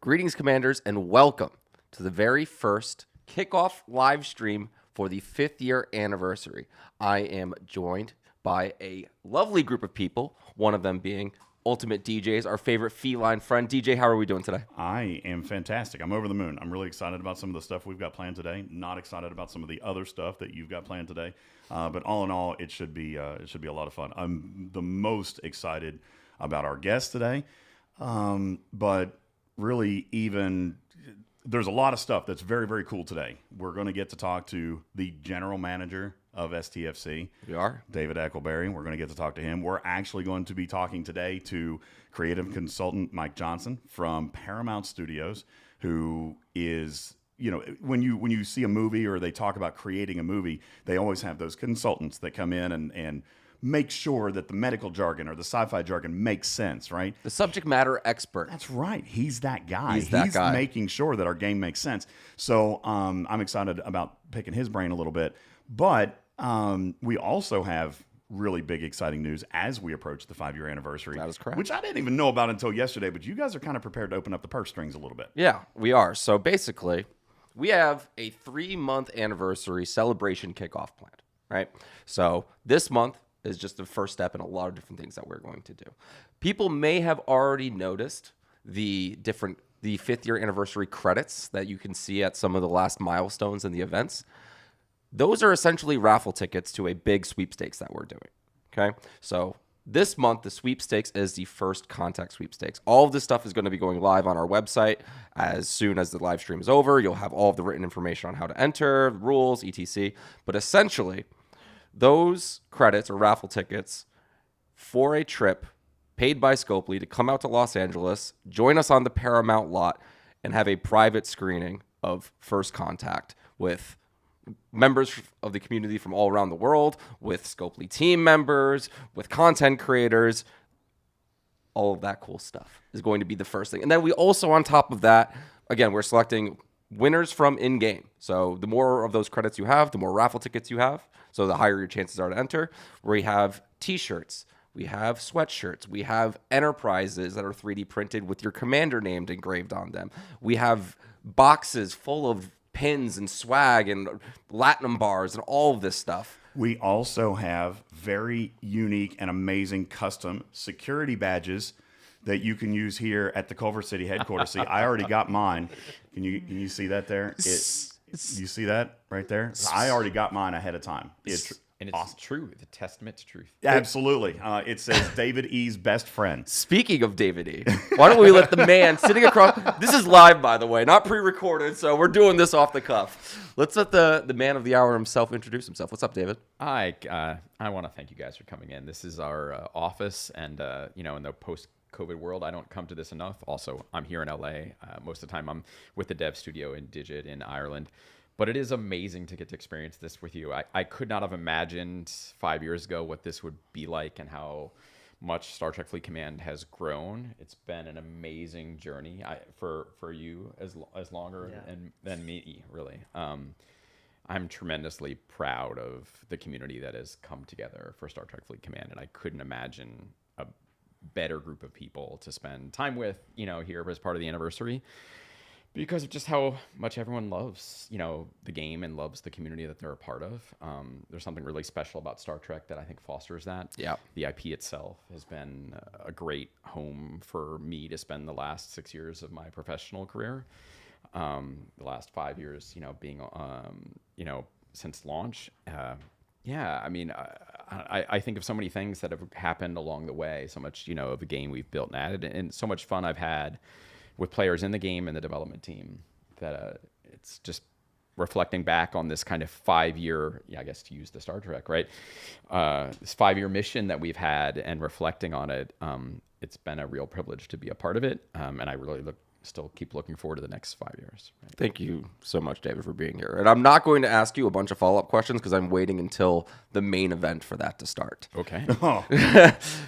Greetings, Commanders, and welcome to the very first Kickoff live stream for the 5th year anniversary. I am joined by a lovely group of people, one of them being Ultimat DJz, our favorite feline friend. DJ, how are we doing today? I am fantastic. I'm over the moon. I'm really excited about some of the stuff we've got planned today. Not excited about some of the other stuff that you've got planned today. But all in all, it should be a lot of fun. I'm the most excited about our guests today. But really, even there's a lot of stuff that's very, very cool today. We're going to get to talk to the general manager of STFC. We are. David Eckelberry. We're going to get to talk to him. We're actually going to be talking today to creative consultant Mike Johnson from Paramount Studios, who is, you know, when you see a movie or they talk about creating a movie, they always have those consultants that come in and make sure that the medical jargon or the sci-fi jargon makes sense, right? The subject matter expert. That's right. He's that guy. He's that guy. Making sure that our game makes sense. So I'm excited about picking his brain a little bit. But we also have really big, exciting news as we approach the 5-year anniversary. That is correct. Which I didn't even know about until yesterday, but you guys are kind of prepared to open up the purse strings a little bit. Yeah, we are. So basically, we have a 3-month anniversary celebration kickoff planned, right? So this month is just the first step in a lot of different things that we're going to do. People may have already noticed the 5th year anniversary credits that you can see at some of the last milestones in the events. Those are essentially raffle tickets to a big sweepstakes that we're doing, okay? So this month, the sweepstakes is the first contact sweepstakes. All of this stuff is going to be going live on our website as soon as the live stream is over. You'll have all of the written information on how to enter, rules, etc. But essentially, those credits or raffle tickets for a trip paid by Scopely to come out to Los Angeles, join us on the Paramount lot, and have a private screening of First Contact with members of the community from all around the world, with Scopely team members, with content creators. All of that cool stuff is going to be the first thing. And then we also, on top of that, again, we're selecting winners from in-game. So the more of those credits you have, the more raffle tickets you have. So the higher your chances are to enter. We have t-shirts. We have sweatshirts. We have enterprises that are 3D printed with your commander name engraved on them. We have boxes full of pins and swag and platinum bars and all of this stuff. We also have very unique and amazing custom security badges that you can use here at the Culver City headquarters. See, I already got mine. Can you see that there? You see that right there? I already got mine ahead of time. It's awesome. True. It's a testament to truth. Absolutely. It says David E.'s best friend. Speaking of David E., why don't we let the man sitting across... This is live, by the way, not pre-recorded, so we're doing this off the cuff. Let's let the man of the hour himself introduce himself. What's up, David? I want to thank you guys for coming in. This is our office, and in the post-COVID world, I don't come to this enough. Also, I'm here in LA. Most of the time, I'm with the dev studio in Digit in Ireland. But it is amazing to get to experience this with you. I could not have imagined 5 years ago what this would be like and how much Star Trek Fleet Command has grown. It's been an amazing journey for you as longer than me, really. I'm tremendously proud of the community that has come together for Star Trek Fleet Command, and I couldn't imagine a better group of people to spend time with, here as part of the anniversary. Because of just how much everyone loves, the game and loves the community that they're a part of. There's something really special about Star Trek that I think fosters that. Yeah. The IP itself has been a great home for me to spend the last 6 years of my professional career. The last 5 years, being, since launch. I think of so many things that have happened along the way. So much, of the game we've built and added, and so much fun I've had with players in the game and the development team, that it's just reflecting back on this kind of 5-year, I guess to use the Star Trek, right? This 5-year mission that we've had and reflecting on it, it's been a real privilege to be a part of it. And I really still keep looking forward to the next 5 years. Right? Thank you so much, David, for being here. And I'm not going to ask you a bunch of follow-up questions because I'm waiting until the main event for that to start. Okay.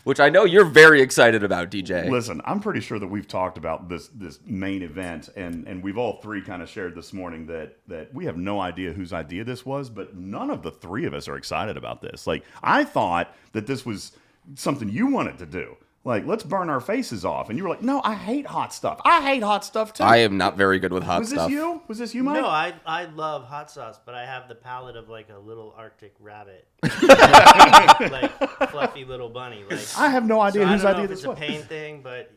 Which I know you're very excited about, DJ. Listen, I'm pretty sure that we've talked about this main event, and we've all three kind of shared this morning that we have no idea whose idea this was, but none of the three of us are excited about this. Like, I thought that this was something you wanted to do. Like, let's burn our faces off. And you were like, no, I hate hot stuff. I hate hot stuff too. I am not very good with hot Was stuff. this you? Was this you, Mike? No, I love hot sauce, but I have the palate of like a little Arctic rabbit, like fluffy little bunny. Like I have no idea so whose I don't know idea if this it's a was. pain thing, but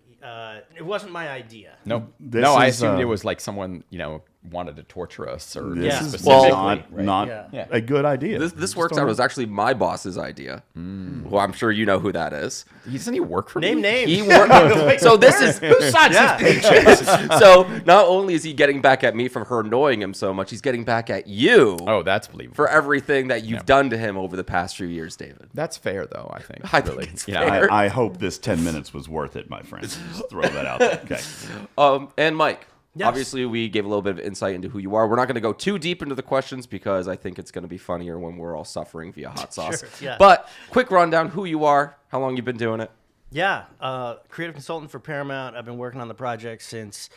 it wasn't my idea. No, This no, I is, assumed uh, it was like someone, wanted to torture us or This Yeah. is specifically. not Yeah. a good idea. This Just works don't out. It know. was actually my boss's idea. Well, I'm sure you know who that is. Doesn't he work for Name me? names. He worked. So this is Whose side's Yeah. this page? so not only is he getting back at me for her annoying him so much, he's getting back at you Oh, that's believable. for everything that you've done to him over the past few years, David. That's fair, though. I think. I think really. it's You know, fair. I hope this 10 minutes was worth it, my friend. Just throw that out there. Okay. And Mike, Yes. obviously we gave a little bit of insight into who you are. We're not going to go too deep into the questions because I think it's going to be funnier when we're all suffering via hot sauce. Sure, yeah. But quick rundown, who you are, how long you've been doing it. Yeah, creative consultant for Paramount. I've been working on the project since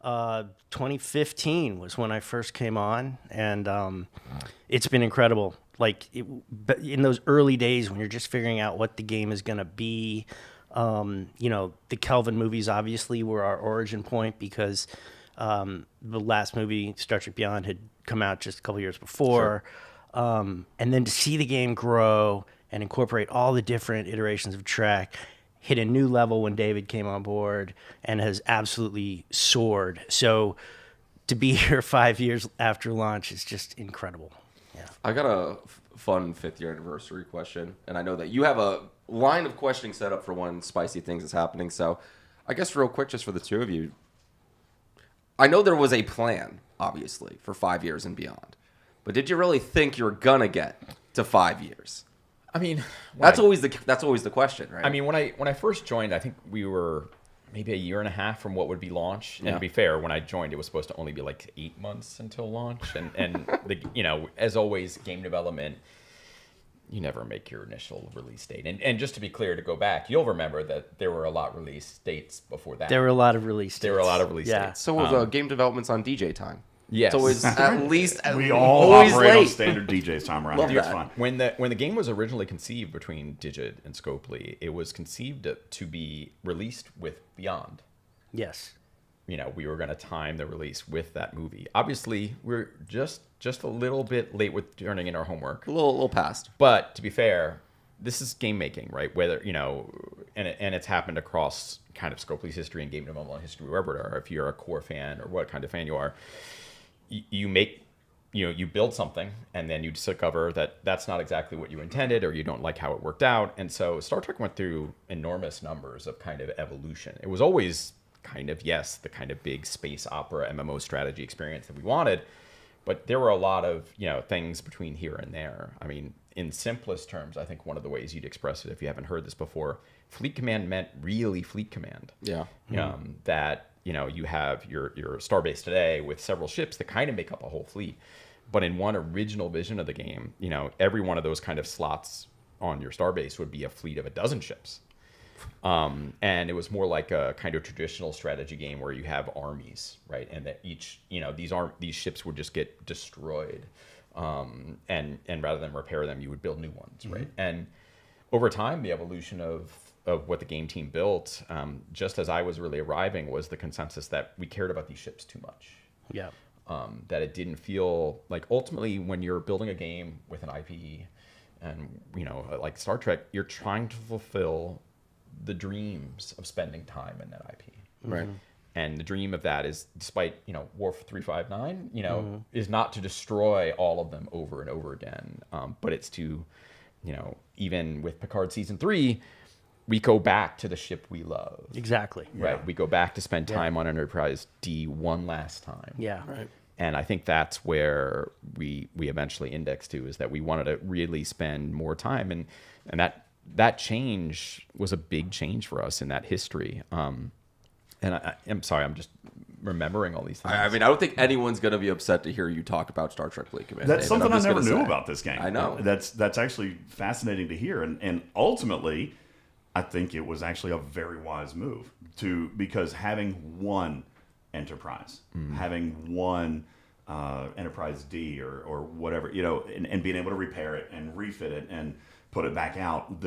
2015 was when I first came on, and it's been incredible. Like in those early days when you're just figuring out what the game is going to be, the Kelvin movies obviously were our origin point because the last movie, Star Trek Beyond, had come out just a couple years before. And then to see the game grow and incorporate all the different iterations of Trek hit a new level when David came on board and has absolutely soared. So to be here 5 years after launch is just incredible. Yeah. I got a fun 5th year anniversary question, and I know that you have a line of questioning set up for when spicy things is happening. So I guess real quick, just for the two of you, I know there was a plan, obviously, for 5 years and beyond, but did you really think you were gonna get to 5 years? I mean, That's always the question, right? I mean, when I first joined, I think we were maybe a year and a half from what would be launch. And Yeah. to be fair, when I joined, it was supposed to only be like 8 months until launch. And as always, game development, you never make your initial release date. And just to be clear, to go back, you'll remember that there were a lot of release dates before that. There were a lot of release dates. There were a lot of release Yeah. dates. so was game development's on DJ time. Yes. It's always at least We all always operate on late. standard DJs time around Love here. It's that. fine. When the game was originally conceived between Digit and Scopely, it was conceived to be released with Beyond. Yes. We were going to time the release with that movie. Obviously, we're just a little bit late with turning in our homework. A little past. But to be fair, this is game making, right? Whether and it's happened across kind of Scopely's history and game development history, wherever it are. If you're a core fan or what kind of fan you are, you build something and then you discover that that's not exactly what you intended or you don't like how it worked out. And so Star Trek went through enormous numbers of kind of evolution. It was always kind of, yes, the kind of big space opera MMO strategy experience that we wanted, but there were a lot of things between here and there. I mean, in simplest terms, I think one of the ways you'd express it, if you haven't heard this before, Fleet Command meant really Fleet Command. Yeah. That you have your starbase today with several ships that kind of make up a whole fleet. But in one original vision of the game, every one of those kind of slots on your starbase would be a fleet of a dozen ships. And it was more like a kind of traditional strategy game where you have armies, right? And that each, these ships would just get destroyed. And rather than repair them, you would build new ones, right? And over time, the evolution of what the game team built, just as I was really arriving, was the consensus that we cared about these ships too much. Yeah. That it didn't feel like ultimately when you're building a game with an IP and, like Star Trek, you're trying to fulfill the dreams of spending time in that IP. Right. And the dream of that is, despite, Worf 359, is not to destroy all of them over and over again, but it's to, even with Picard Season 3, we go back to the ship we love. Exactly. Right. We go back to spend time on Enterprise D one last time. Yeah. Right. And I think that's where we eventually indexed to, is that we wanted to really spend more time. And that change was a big change for us in that history. And I'm sorry, I'm just remembering all these things. I mean, I don't think anyone's going to be upset to hear you talk about Star Trek Fleet Command. That's David. something I'm I just never gonna knew say. about this game. I know. That's actually fascinating to hear. And ultimately, I think it was actually a very wise move because having one Enterprise, having one Enterprise D or whatever, and being able to repair it and refit it and put it back out,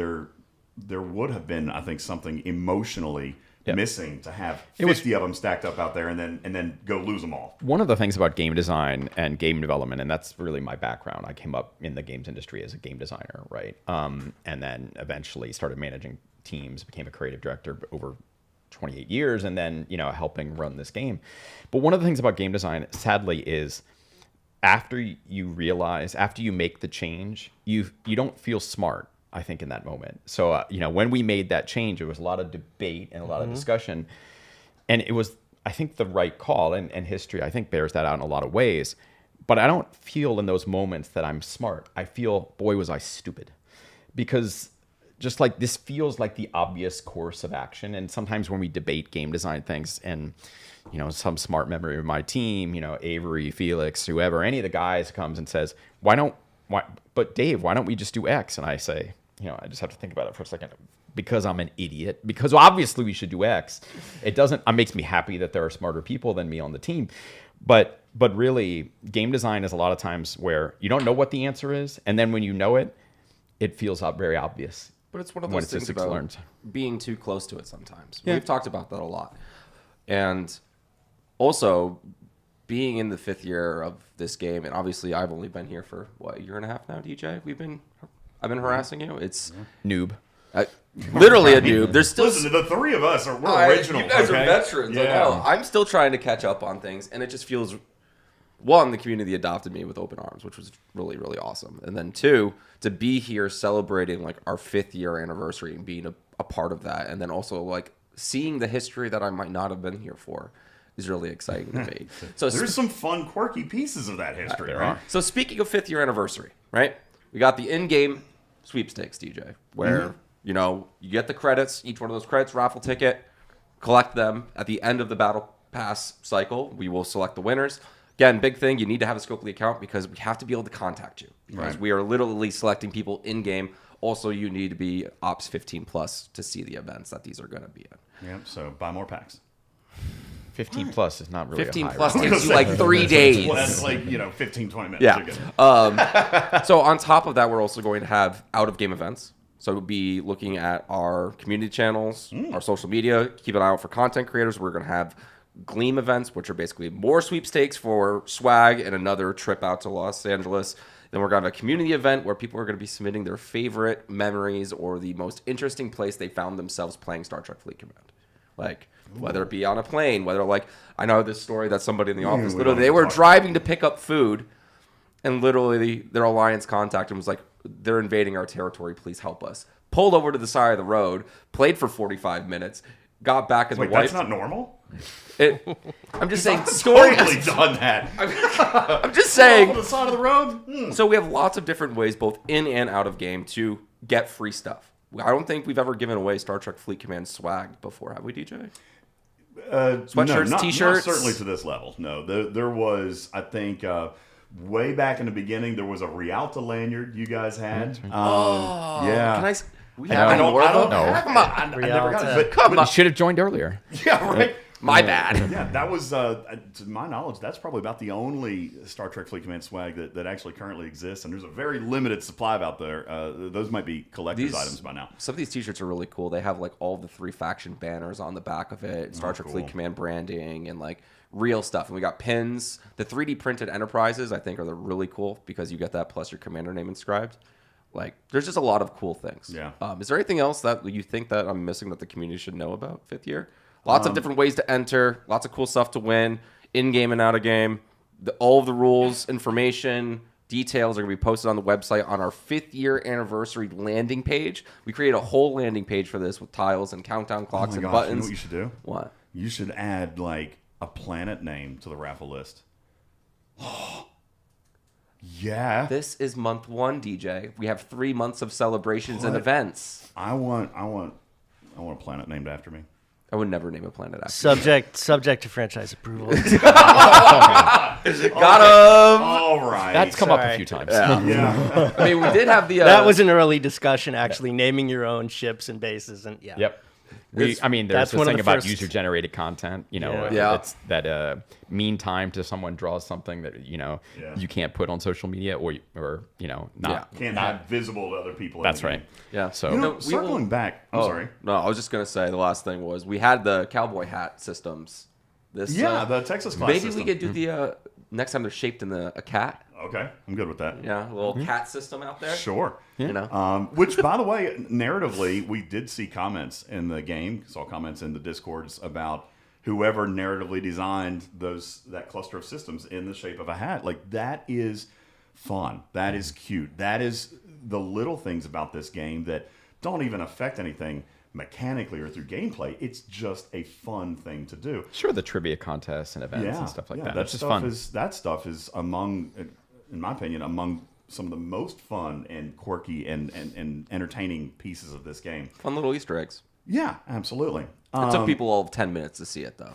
there would have been, I think, something emotionally missing to have 50 of them stacked up out there and then go lose them all. One of the things about game design and game development, and that's really my background. I came up in the games industry as a game designer, right? And then eventually started managing teams, became a creative director over 28 years, and then, helping run this game. But one of the things about game design, sadly, is after you make the change, you don't feel smart, I think, in that moment. So, when we made that change, there was a lot of debate and a lot of discussion. And it was, I think, the right call. And history, I think, bears that out in a lot of ways. But I don't feel in those moments that I'm smart. I feel, boy, was I stupid. Because just like this feels like the obvious course of action. And sometimes when we debate game design things and, some smart member of my team, Avery, Felix, whoever, any of the guys comes and says, but Dave, why don't we just do X? And I say, I just have to think about it for a second because I'm an idiot, because obviously we should do X. It makes me happy that there are smarter people than me on the team. But really, game design is a lot of times where you don't know what the answer is. And then when you know it, it feels very obvious. But it's one of those things about being too close to it sometimes. Yeah. We've talked about that a lot. And also being in the 5th year of this game, and obviously I've only been here for, a year and a half now, DJ? I've been harassing you. It's noob. Literally a noob. There's still Listen, the three of us we're original. You guys are veterans. Yeah. I know. I'm still trying to catch up on things, and it just feels, one, the community adopted me with open arms, which was really, really awesome. And then 2, to be here celebrating like our 5th year anniversary and being a part of that, and then also like seeing the history that I might not have been here for is really exciting to me. So there's some fun, quirky pieces of that history, right? So speaking of 5th year anniversary, right? We got the in-game sweepstakes, DJ, where you get the credits, each one of those credits, raffle ticket, collect them at the end of the battle pass cycle. We will select the winners. Again, big thing, you need to have a Scopely account because we have to be able to contact you because we are literally selecting people in game. Also, you need to be Ops 15 plus to see the events that these are going to be in. Yep. So buy more packs. 15 plus is not really 15 a high plus rate. takes you like 3 days. Well, that's like 15, 20 minutes. Yeah. So on top of that, we're also going to have out of game events. So we'll be looking at our community channels, our social media. Keep an eye out for content creators. We're going to have Gleam events, which are basically more sweepstakes for swag and another trip out to Los Angeles. Then we're going to have a community event where people are going to be submitting their favorite memories or the most interesting place they found themselves playing Star Trek Fleet Command. Like, whether it be on a plane, whether I know this story that somebody in the office, literally, they were driving to pick up food and literally their alliance contacted and was like, they're invading our territory, please help us. Pulled over to the side of the road, played for 45 minutes, got back and the wife. That's not normal? I'm just saying, story totally done that. I'm just saying. On the side of the road? So we have lots of different ways, both in and out of game, to get free stuff. I don't think we've ever given away Star Trek Fleet Command swag before, have we, DJ? Sweatshirts, no, T-shirts? Not certainly to this level. No, there was, I think, way back in the beginning, there was a Rialta lanyard you guys had. Yeah. Can I? I don't know. Come on. I never got it. Come on. You should have joined earlier. Yeah, right. My bad. Yeah, that was, to my knowledge, that's probably about the only Star Trek Fleet Command swag that actually currently exists, and there's a very limited supply out there. Those might be collector's items by now. Some of these T-shirts are really cool. They have like all the 3 faction banners on the back of it, Star Trek Fleet Command branding, and like real stuff. And we got pins. The 3D printed Enterprises, I think, are really cool because you get that plus your commander name inscribed. Like, there's just a lot of cool things. Yeah. Is there anything else that you think that I'm missing that the community should know about 5th year? Lots of different ways to enter. Lots of cool stuff to win. In-game and out-of-game. All of the rules, information, details are going to be posted on the website on our 5th year anniversary landing page. We created a whole landing page for this with tiles and countdown clocks and buttons. You know what you should do? What? You should add, like, a planet name to the raffle list. Yeah. This is month 1, DJ. We have 3 months of celebrations and events. I want a planet named after me. I would never name a planet after. Subject to franchise approval. Got him. All right. That's come up a few times. Yeah. I mean, we did have the. That was an early discussion, actually, naming your own ships and bases, and yeah. Yep. I mean, there's That's this one of thing the about first- user-generated content. You know, Yeah. it's that mean time to someone draws something that you can't put on social media or not. Can't have visible to other people. That's in the right. game. Yeah. So You know, we circling will- back. I'm sorry. No, I was just gonna say the last thing was we had the cowboy hat systems. This The Texas class maybe system. we could do the next time they're shaped in a cat. Okay, I'm good with that. Yeah, a little cat system out there. Sure. You know. Which, by the way, narratively, we did see comments in the game. Saw comments in the discords about whoever narratively designed that cluster of systems in the shape of a hat. Like, that is fun. That is cute. That is the little things about this game that don't even affect anything mechanically or through gameplay. It's just a fun thing to do. Sure, the trivia contests and events and stuff like that. That's just fun. That stuff is among, in my opinion, among some of the most fun and quirky and entertaining pieces of this game. Fun little Easter eggs. Yeah, absolutely. It took people all of 10 minutes to see it, though.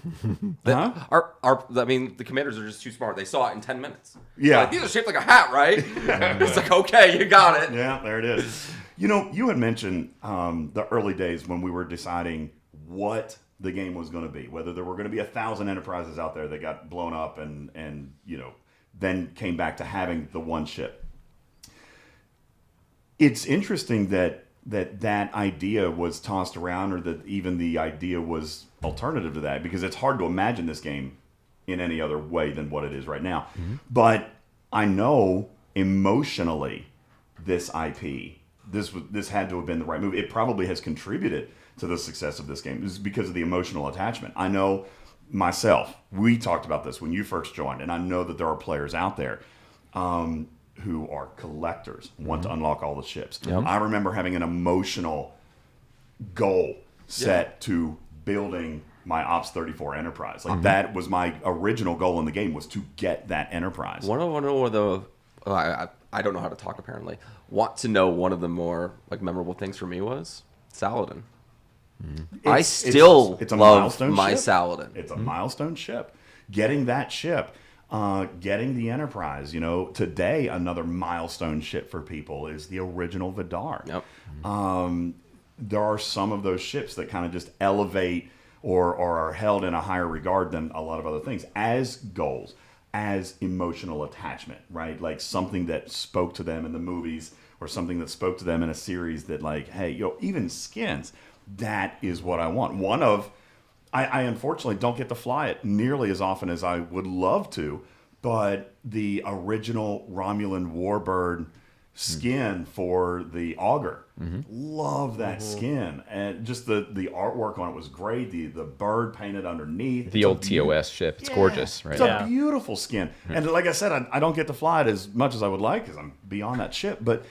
I mean, the commanders are just too smart. They saw it in 10 minutes. Yeah. Like, these are shaped like a hat, right? It's like, okay, you got it. Yeah, there it is. You know, you had mentioned the early days when we were deciding what the game was going to be, whether there were going to be 1,000 enterprises out there that got blown up and then came back to having the one ship. It's interesting that idea was tossed around, or that even the idea was alternative to that, because it's hard to imagine this game in any other way than what it is right now. Mm-hmm. But I know emotionally this IP, this had to have been the right move. It probably has contributed to the success of this game. This is because of the emotional attachment. I know myself, we talked about this when you first joined, and I know that there are players out there who are collectors, want to unlock all the ships. Yep. I remember having an emotional goal set to building my Ops 34 Enterprise. Like, that was my original goal in the game, was to get that Enterprise. One of the I don't know how to talk apparently. Want to know one of the more like memorable things for me was Saladin. I still it's a love milestone my ship. Saladin. It's a milestone ship. Getting that ship, getting the Enterprise. You know, today another milestone ship for people is the original Vidar. Yep. There are some of those ships that kind of just elevate or are held in a higher regard than a lot of other things as goals, as emotional attachment, right? Like something that spoke to them in the movies, or something that spoke to them in a series that, like, hey, even skins, that is what I want. I unfortunately don't get to fly it nearly as often as I would love to, but the original Romulan Warbird skin for the Augur, love that skin, and just the artwork on it was great. The bird painted underneath, the old TOS ship, it's gorgeous, right? It's a beautiful skin, and like I said, I don't get to fly it as much as I would like because I'm beyond that ship. But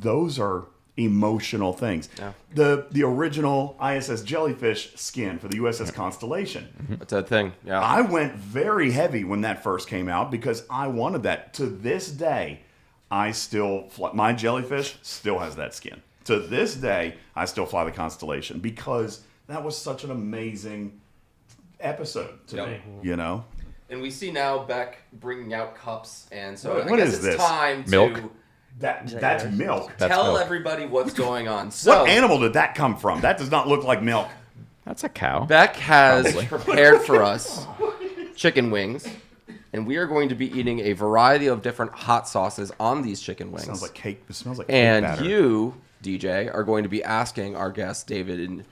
those are emotional things. Yeah. The original ISS Jellyfish skin for the USS Constellation. That's a thing. Yeah. I went very heavy when that first came out because I wanted that. To this day, I still fly. My Jellyfish still has that skin. To this day, I still fly the Constellation because that was such an amazing episode to me. And we see now Beck bringing out cups, and so What I guess is it's this? time Milk? to That's milk. tell everybody what's going on. So, What animal did that come from? That does not look like milk. That's a cow. Beck has prepared for us chicken wings, and we are going to be eating a variety of different hot sauces on these chicken wings. Sounds like cake. It smells like And cake batter. you, DJ, are going to be asking our guests, David and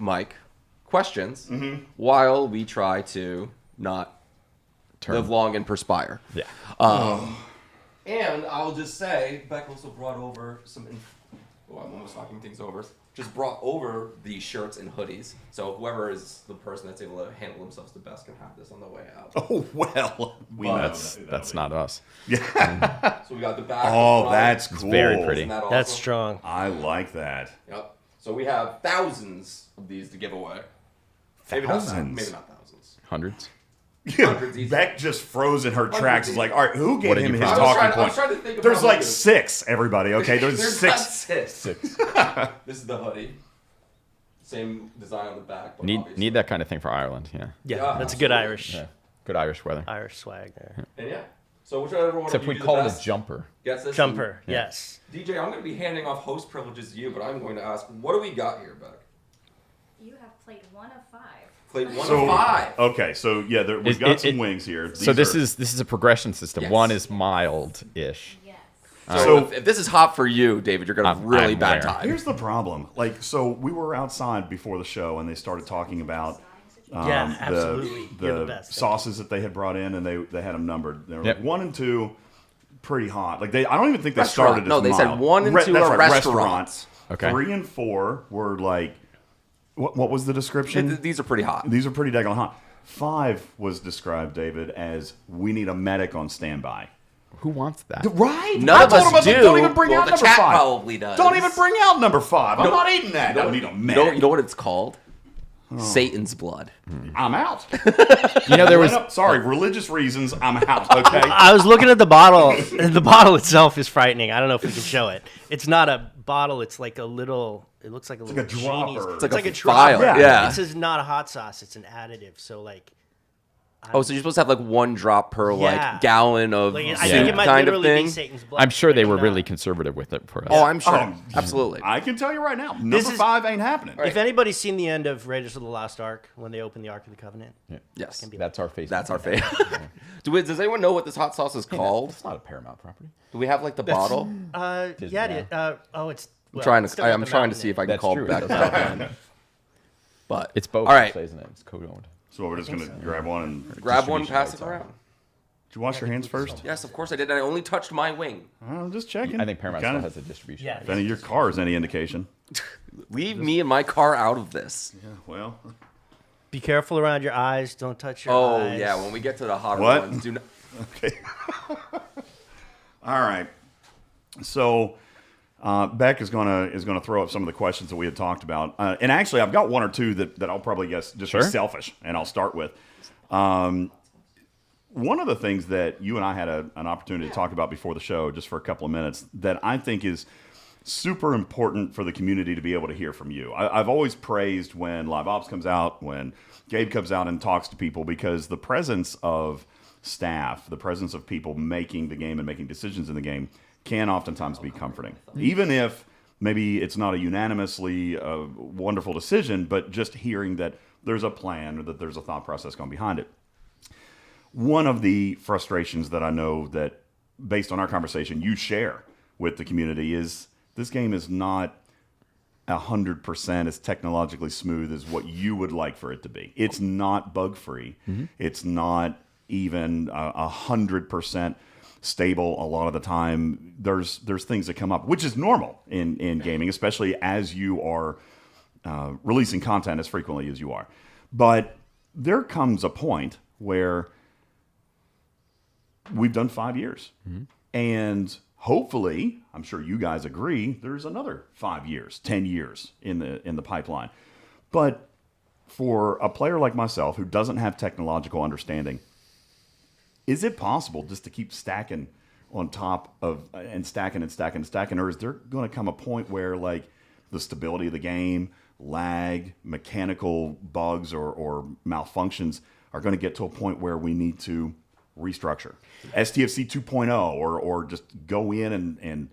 Mike, questions while we try to not live long and perspire. Yeah. And I'll just say, Beck also brought over some... I'm almost knocking things over. Just brought over these shirts and hoodies. So whoever is the person that's able to handle themselves the best can have this on the way out. Oh, well. That's not us. So we got the back. Oh, that's cool. It's very pretty. Isn't that awesome? That's strong. I like that. Yep. So we have thousands of these to give away. Maybe not thousands. Hundreds. Hundreds easy. Beck just froze in her tracks. It's like, all right, who gave did him you his find? talking I was point? trying to think of There's how like many. 6, everybody, okay? There's not 6. six. This is the hoodie. Same design on the back. But Need that kind of thing for Ireland. Yeah. Yeah, that's a good Irish Good Irish weather. Irish swag there. And yeah. So whichever one Except of you we do call the it a best jumper. gets this. Jumper, yes. DJ, I'm going to be handing off host privileges to you, but I'm going to ask, what do we got here, Beck? You have played 1 of 5. Played 1 of 5. Okay, so yeah, we've got some wings here. So These this is a progression system. Yes. 1 is mild-ish. Yes. So if this is hot for you, David, you're going to have really I'm bad aware. time. Here's the problem. Like, so we were outside before the show, and they started talking about Yeah, absolutely. You're the the best. sauces that they had brought in, and they had them numbered. They were Yep. like 1 and 2, pretty hot. Like I don't even think they Restaurant. started as No, they said mild. 1 and 2 that's are right, restaurants. Okay. 3 and 4 were like, what was the description? These are pretty hot. These are pretty daggone hot. 5 was described, David, as we need a medic on standby. Who wants that? Right? None of us do. Don't even bring Well, out the number chat 5. probably does. Don't even bring out number 5. I'm not eating that. I don't need a medic. You know what it's called? Satan's blood. I'm out. You know, there was Sorry, religious reasons. I'm out. Okay. I was looking at the bottle. The bottle itself is frightening. I don't know if we can show it. It's not a bottle. It's like a little. It looks like a little like a dropper. genie's- It's like a dropper. vial, yeah. It says not a hot sauce. It's an additive. So like. Oh, so you're supposed to have like 1 drop per Yeah. like gallon of Like, I soup think it might kind of literally be thing. Satan's blood. I'm sure they Like, were no. really conservative with it for us. Oh, I'm sure. Oh. Absolutely. I can tell you right now, number is- 5 ain't happening. If anybody's seen the end of Raiders of the Lost Ark when they open the Ark of the Covenant, Yes. That's our face. That's our favorite. Does anyone know what this hot sauce is called? It's not a Paramount property. Do we have like the bottle? Disney yeah, now. it's. I'm trying it's still got I'm the trying to mountain see in if I it. can That's call true. back. It does have But It's both, All right. isn't it? It's code-owned. So we're just gonna grab one and Grab one, distribution pass rights it are- around. Did you wash your hands first? Yes, of course I did. I only touched my wing. I'm just checking. I think Paramount Kinda- still has a distribution. Yeah. If any of your car is any indication. Leave me and my car out of this. Yeah. Well. Be careful around your eyes. Don't touch your Oh eyes. yeah, when we get to the hotter What? ones, do not. Okay. All right. So Beck is gonna throw up some of the questions that we had talked about, and actually I've got 1 or 2 that I'll probably guess just be Sure. selfish, and I'll start with. One of the things that you and I had an opportunity to talk about before the show, just for a couple of minutes, that I think is super important for the community to be able to hear from you. I've always praised when Live Ops comes out, when Gabe comes out and talks to people, because the presence of staff, the presence of people making the game and making decisions in the game can oftentimes be comforting. Even if maybe it's not a unanimously wonderful decision, but just hearing that there's a plan or that there's a thought process going behind it. One of the frustrations that I know that, based on our conversation, you share with the community is this game is not 100% as technologically smooth as what you would like for it to be. It's not bug-free. It's not even 100% stable a lot of the time. There's things that come up, which is normal in gaming, especially as you are releasing content as frequently as you are. But there comes a point where we've done 5 years. And hopefully, I'm sure you guys agree, there's another 5 years, 10 years in the pipeline. But for a player like myself who doesn't have technological understanding, is it possible just to keep stacking on top of and stacking and stacking and stacking? Or is there going to come a point where like the stability of the game, lag, mechanical bugs or malfunctions are going to get to a point where we need to restructure STFC 2.0 or just go in and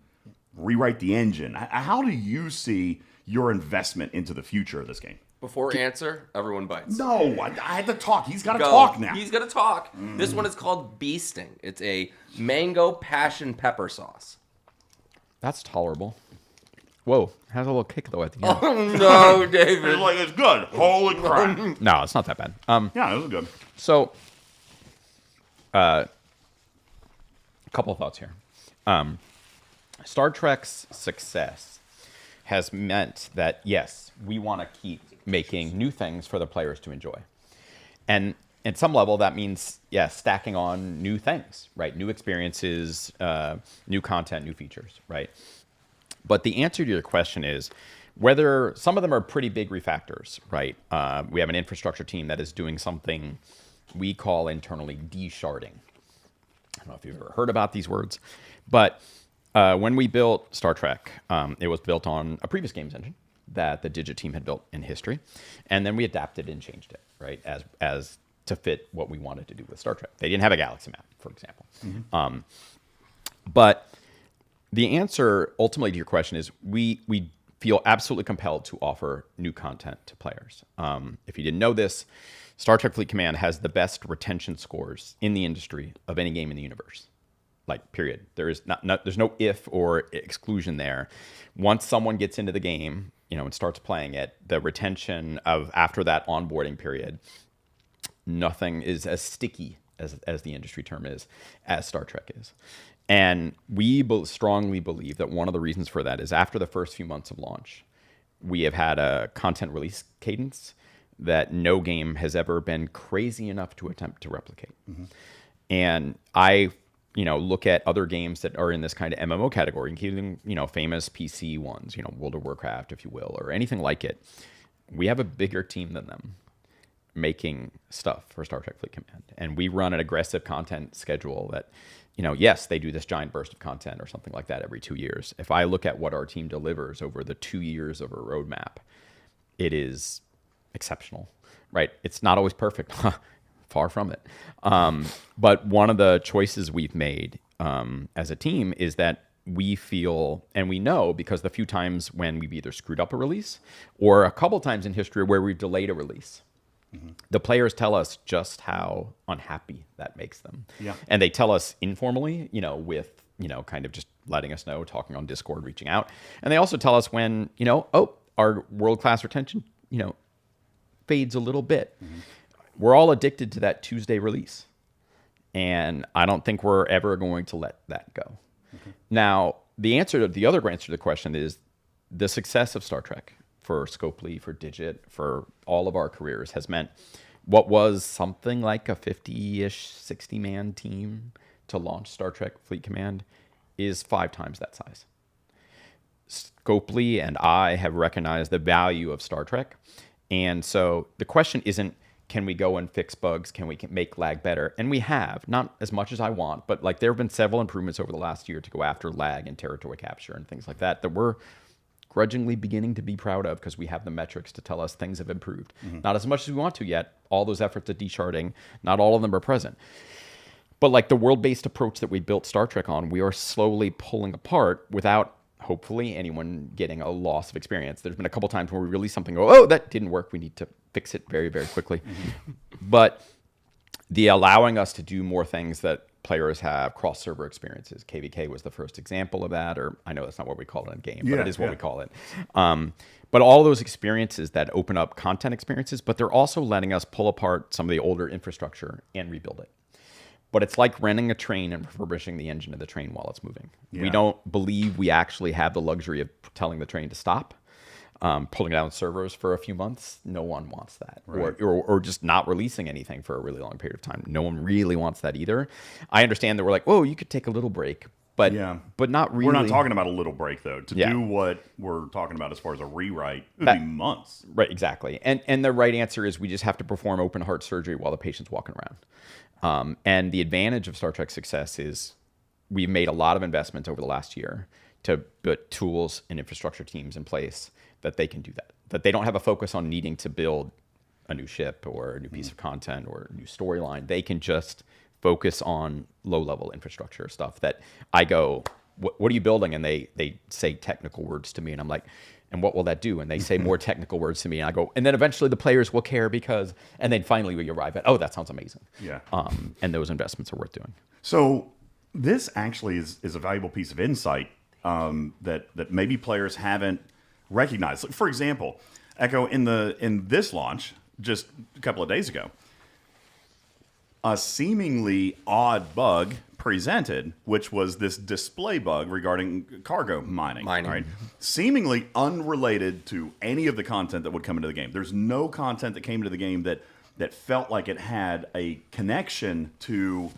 rewrite the engine? How do you see your investment into the future of this game? Before answer, everyone bites. No, I had to talk. He's got to Go. talk now. He's gonna talk. This one is called Beasting. It's a mango passion pepper sauce. That's tolerable. Whoa, has a little kick though at the end. Oh no, David. It's like, it's good. Holy crap. No, it's not that bad. Yeah, it was good. So, a couple of thoughts here. Star Trek's success has meant that, yes, we want to keep making new things for the players to enjoy. And at some level, that means, stacking on new things, right? New experiences, new content, new features, right? But the answer to your question is whether some of them are pretty big refactors, right? We have an infrastructure team that is doing something we call internally de-sharding. I don't know if you've ever heard about these words, but when we built Star Trek, it was built on a previous games engine that the Digit team had built in history, and then we adapted and changed it, right, as to fit what we wanted to do with Star Trek. They didn't have a galaxy map, for example. But the answer ultimately to your question is we feel absolutely compelled to offer new content to players. If you didn't know this, Star Trek Fleet Command has the best retention scores in the industry of any game in the universe. Like, period. There is there's no if or exclusion there. Once someone gets into the game, and starts playing it, the retention of after that onboarding period, nothing is as sticky as the industry term is, as Star Trek is. And we strongly believe that one of the reasons for that is after the first few months of launch, we have had a content release cadence that no game has ever been crazy enough to attempt to replicate. Mm-hmm. And I look at other games that are in this kind of MMO category, including, famous PC ones, World of Warcraft, if you will, or anything like it. We have a bigger team than them making stuff for Star Trek Fleet Command. And we run an aggressive content schedule that, yes, they do this giant burst of content or something like that every 2 years. If I look at what our team delivers over the 2 years of a roadmap, it is exceptional, right? It's not always perfect. Far from it. But one of the choices we've made as a team is that we feel, and we know because the few times when we've either screwed up a release or a couple times in history where we've delayed a release, the players tell us just how unhappy that makes them. Yeah. And they tell us informally, with, kind of just letting us know, talking on Discord, reaching out. And they also tell us when, our world-class retention, fades a little bit. Mm-hmm. We're all addicted to that Tuesday release. And I don't think we're ever going to let that go. Okay. Now, the other answer to the question is the success of Star Trek for Scopely, for Digit, for all of our careers has meant what was something like a 50-ish, 60-man team to launch Star Trek Fleet Command is 5 times that size. Scopely and I have recognized the value of Star Trek. And so the question isn't, can we go and fix bugs? Can we make lag better? And we have, not as much as I want, but there have been several improvements over the last year to go after lag and territory capture and things like that we're grudgingly beginning to be proud of because we have the metrics to tell us things have improved. Mm-hmm. Not as much as we want to yet. All those efforts at decharting, not all of them are present. But the world-based approach that we built Star Trek on, we are slowly pulling apart without hopefully anyone getting a loss of experience. There's been a couple times where we release something, that didn't work. We need to fix it very, very quickly. Mm-hmm. But the allowing us to do more things that players have cross-server experiences. KVK was the first example of that, or I know that's not what we call it in game, but it is what we call it. But all those experiences that open up content experiences, but they're also letting us pull apart some of the older infrastructure and rebuild it. But it's like renting a train and refurbishing the engine of the train while it's moving. Yeah. We don't believe we actually have the luxury of telling the train to stop. Pulling down servers for a few months, no one wants that. Right. Or just not releasing anything for a really long period of time. No one really wants that either. I understand that we're like, you could take a little break, but not really. We're not talking about a little break, though. To do what we're talking about as far as a rewrite, it would be months. Right, exactly. And the right answer is we just have to perform open heart surgery while the patient's walking around. And the advantage of Star Trek's success is we've made a lot of investments over the last year to put tools and infrastructure teams in place that they can do that they don't have a focus on needing to build a new ship or a new piece of content or a new storyline. They can just focus on low-level infrastructure stuff that I go, what are you building? And they say technical words to me, and I'm like, and what will that do? And they say more technical words to me, and I go, and then eventually the players will care because, and then finally we arrive at, that sounds amazing. Yeah. And those investments are worth doing. So this actually is a valuable piece of insight that maybe players haven't recognized. For example, Echo, in this launch just a couple of days ago, a seemingly odd bug presented, which was this display bug regarding cargo mining. Right? Seemingly unrelated to any of the content that would come into the game. There's no content that came into the game that felt like it had a connection to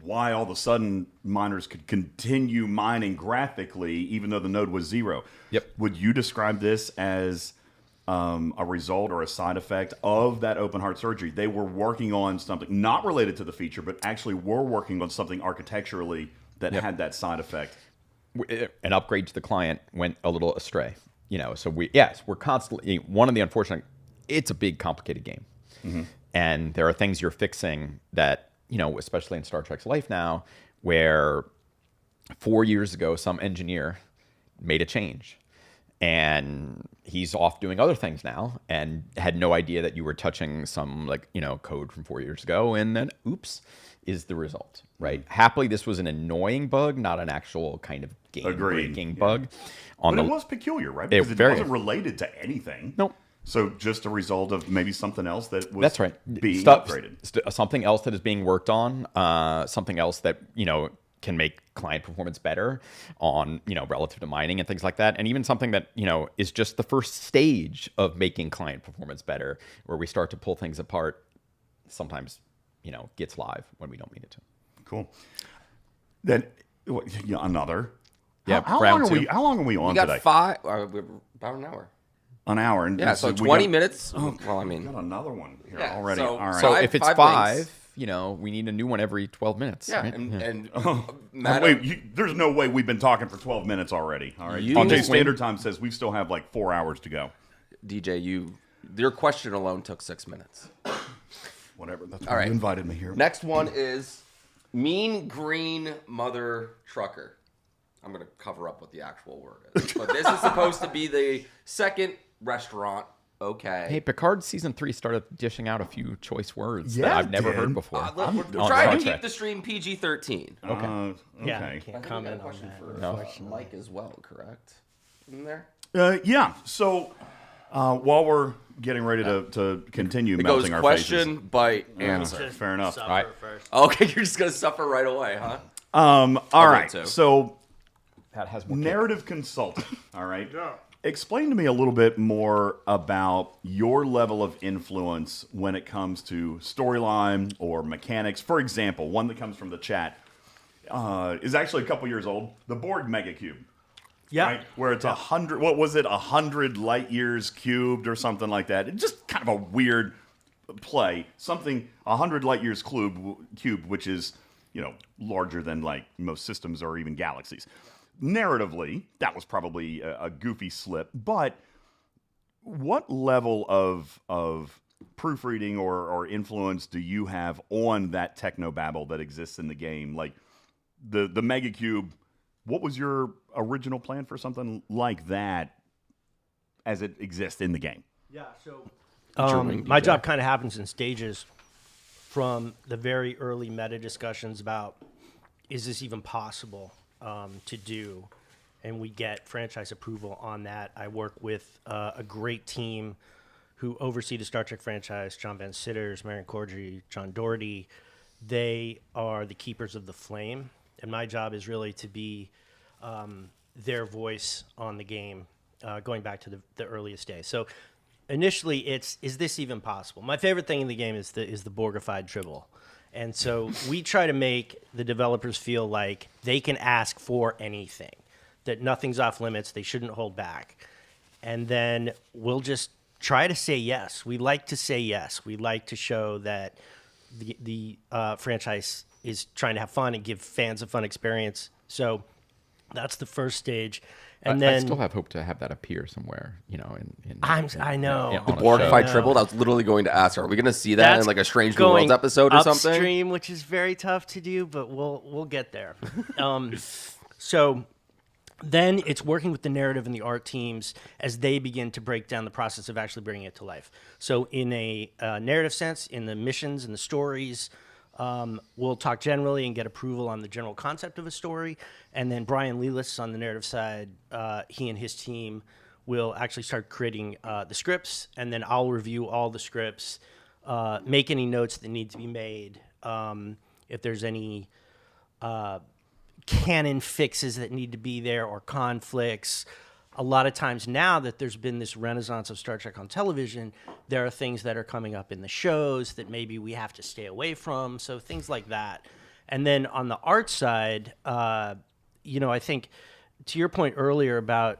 why all of a sudden miners could continue mining graphically even though the node was 0. Yep. Would you describe this as a result or a side effect of that open heart surgery? They were working on something not related to the feature, but actually were working on something architecturally that had that side effect. An upgrade to the client went a little astray. So we're constantly, one of the unfortunate, it's a big, complicated game. Mm-hmm. And there are things you're fixing that, especially in Star Trek's life now, where 4 years ago, some engineer made a change. and he's off doing other things now, and had no idea that you were touching some code from 4 years ago, and then oops is the result, right? Happily, this was an annoying bug, not an actual kind of game-breaking bug. But it was peculiar, right? Because it wasn't related to anything. Nope. So just a result of maybe something else that was That's right. being upgraded. Something else that is being worked on, something else that, can make client performance better on, relative to mining and things like that. And even something that, is just the first stage of making client performance better, where we start to pull things apart, sometimes, gets live when we don't mean it to. Cool. Then another. Yeah. How long are we on We got today? about an hour. An hour. And Yeah, so 20 minutes. Well, I mean, We got another one here Yeah, already. so- All right. So Five- if it's 5 links. 5, we need a new one every 12 minutes. yeah, right? and Oh, wait, there's no way we've been talking for 12 mintes already. All right. You- DJ Standard Time says we still have like 4 hours to go. DJ, your question alone took 6 minutes. Whatever. That's All why right. you invited me here. Next one is Mean Green Mother Trucker. I'm going to cover up what the actual word is. But this is supposed to be the second restaurant. Okay. Hey, Picard season 3 started dishing out a few choice words Yeah, that I've it never did. heard before. We're on trying to Star Trek. keep the stream PG-13. Okay. Yeah, Okay. can't comment on that. For Mike as well, correct? In there? Yeah. So while we're getting ready to continue It goes melting our question, faces. bite, answer. Fair enough. Suffer right. first. Okay, you're just going to suffer right away, huh? All right. too. So That has more narrative consultant. All right. Explain to me a little bit more about your level of influence when it comes to storyline or mechanics. For example, one that comes from the chat is actually a couple years old. The Borg Mega Cube. Yeah. Right? Where it's 100. What was it? 100 light years cubed or something like that. It's just kind of a weird play. Something 100 light years cubed, which is larger than like most systems or even galaxies. Narratively, that was probably a goofy slip, but what level of proofreading or influence do you have on that technobabble that exists in the game? Like the Mega Cube, what was your original plan for something like that as it exists in the game? Yeah, so Drawing my DJ. job kind of happens in stages, from the very early meta discussions about, is this even possible to do? And we get franchise approval on that. I work with a great team who oversee the Star Trek franchise, John Van Sitters, Marion Corddry, John Doherty. They are the keepers of the flame, and my job is really to be their voice on the game, going back to the earliest days. So initially, is this even possible? My favorite thing in the game is the Borgified Tribble. And so we try to make the developers feel like they can ask for anything, that nothing's off limits, they shouldn't hold back. And then we'll just try to say yes. We like to say yes. We like to show that the franchise is trying to have fun and give fans a fun experience. So that's the first stage. And I then still have hope to have that appear somewhere, I know. on The a Borgified show. Tribble. I was literally going to ask, are we going to see that in like a Strange New going Worlds episode or something? upstream, which is very tough to do, but we'll get there. So then it's working with the narrative and the art teams as they begin to break down the process of actually bringing it to life. So in a narrative sense, in the missions and the stories, we'll talk generally and get approval on the general concept of a story. And then Brian Lelis on the narrative side, he and his team will actually start creating the scripts, and then I'll review all the scripts, make any notes that need to be made. If there's any canon fixes that need to be there or conflicts. A lot of times now that there's been this renaissance of Star Trek on television, there are things that are coming up in the shows that maybe we have to stay away from. So things like that. And then on the art side, I think to your point earlier about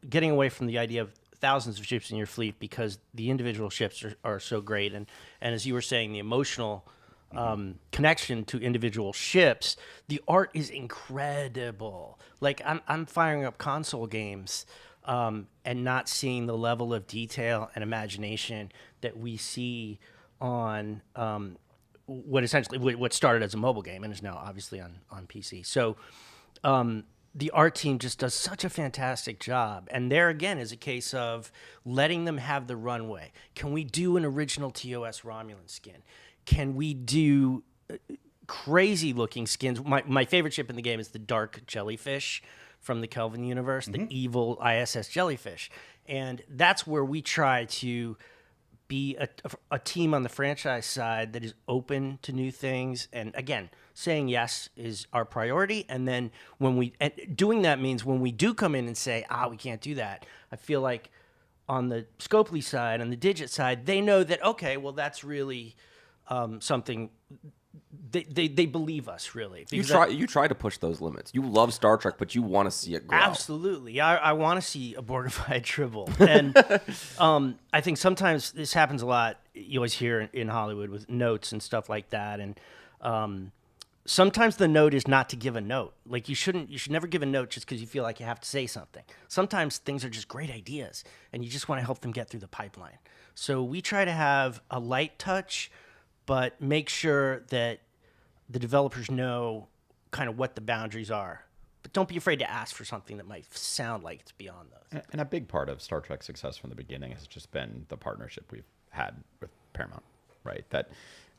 getting away from the idea of thousands of ships in your fleet because the individual ships are so great. And as you were saying, the emotional connection to individual ships, the art is incredible. Like I'm firing up console games and not seeing the level of detail and imagination that we see on what started as a mobile game and is now obviously on PC. So the art team just does such a fantastic job. And there again is a case of letting them have the runway. Can we do an original TOS Romulan skin? Can we do crazy looking skins? My favorite ship in the game is the dark jellyfish from the Kelvin universe, the evil ISS jellyfish. And that's where we try to be a team on the franchise side that is open to new things. And again, saying yes is our priority. And then doing that means when we do come in and say, we can't do that, I feel like on the Scopely side, on the Digit side, they know that, okay, well, that's really something they believe us, really. You try to push those limits. You love Star Trek, but you want to see it grow. Absolutely. I want to see a Borgified Tribble. And I think sometimes this happens a lot. You always hear in Hollywood with notes and stuff like that. And sometimes the note is not to give a note. Like you should never give a note just because you feel like you have to say something. Sometimes things are just great ideas, and you just want to help them get through the pipeline. So we try to have a light touch, but make sure that the developers know kind of what the boundaries are. But don't be afraid to ask for something that might sound like it's beyond those. And a big part of Star Trek's success from the beginning has just been the partnership we've had with Paramount, right? That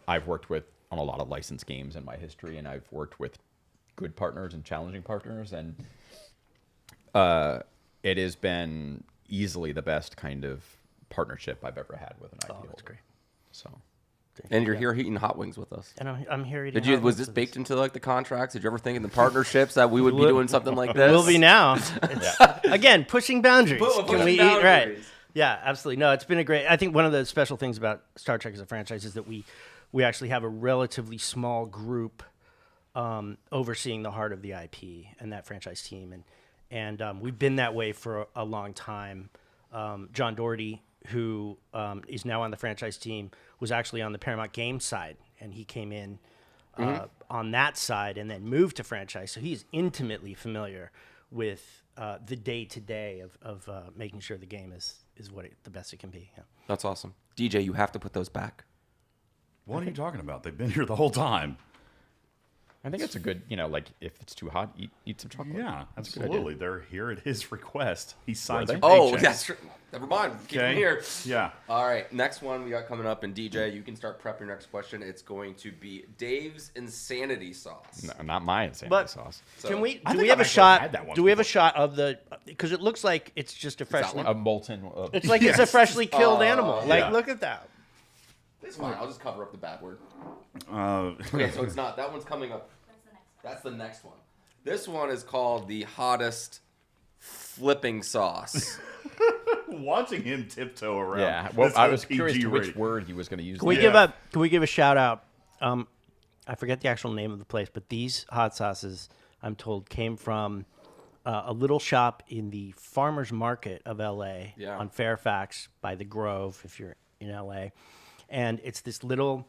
I've worked with on a lot of licensed games in my history, and I've worked with good partners and challenging partners, and it has been easily the best kind of partnership I've ever had with an IP holder. That's great. So... And you're here eating hot wings with us. And I'm here eating. Was this baked into like the contracts? Did you ever think in the partnerships that we would be doing something like this? Will be now. Again, pushing boundaries. Can we eat right? Yeah, absolutely. No, it's been a great. I think one of the special things about Star Trek as a franchise is that we actually have a relatively small group overseeing the heart of the IP and that franchise team, and we've been that way for a long time. John Doherty, who is now on the franchise team, was actually on the Paramount Games side, and he came in on that side and then moved to franchise. So he's intimately familiar with the day-to-day of making sure the game is the best it can be. Yeah. That's awesome. DJ, you have to put those back. What are you talking about? They've been here the whole time. I think it's a good, like if it's too hot, eat some chocolate. Yeah, absolutely. They're here at his request. He signs your Oh, paychecks. that's true. Never mind. Keep them here. Yeah. All right. Next one we got coming up, and DJ, you can start prepping your next question. It's going to be Dave's insanity sauce. No, not my insanity sauce. So, Can we? I Do think we have I've a actually shot? had that once Do we have a before. shot of the? Because it looks like it's just a freshly. A molten. It's like it's a freshly killed animal. Like yeah. look at that. It's fine. I'll just cover up the bad word. Uh, Okay, so it's not. That one's coming up. That's the next one. This one is called the hottest flipping sauce. watching him tiptoe around. Yeah. Well, this I was PG curious to which rate. word he was going to use. Can we give a shout out? I forget the actual name of the place, but these hot sauces, I'm told, came from a little shop in the farmers market of LA on Fairfax by the Grove, if you're in LA. And it's this little,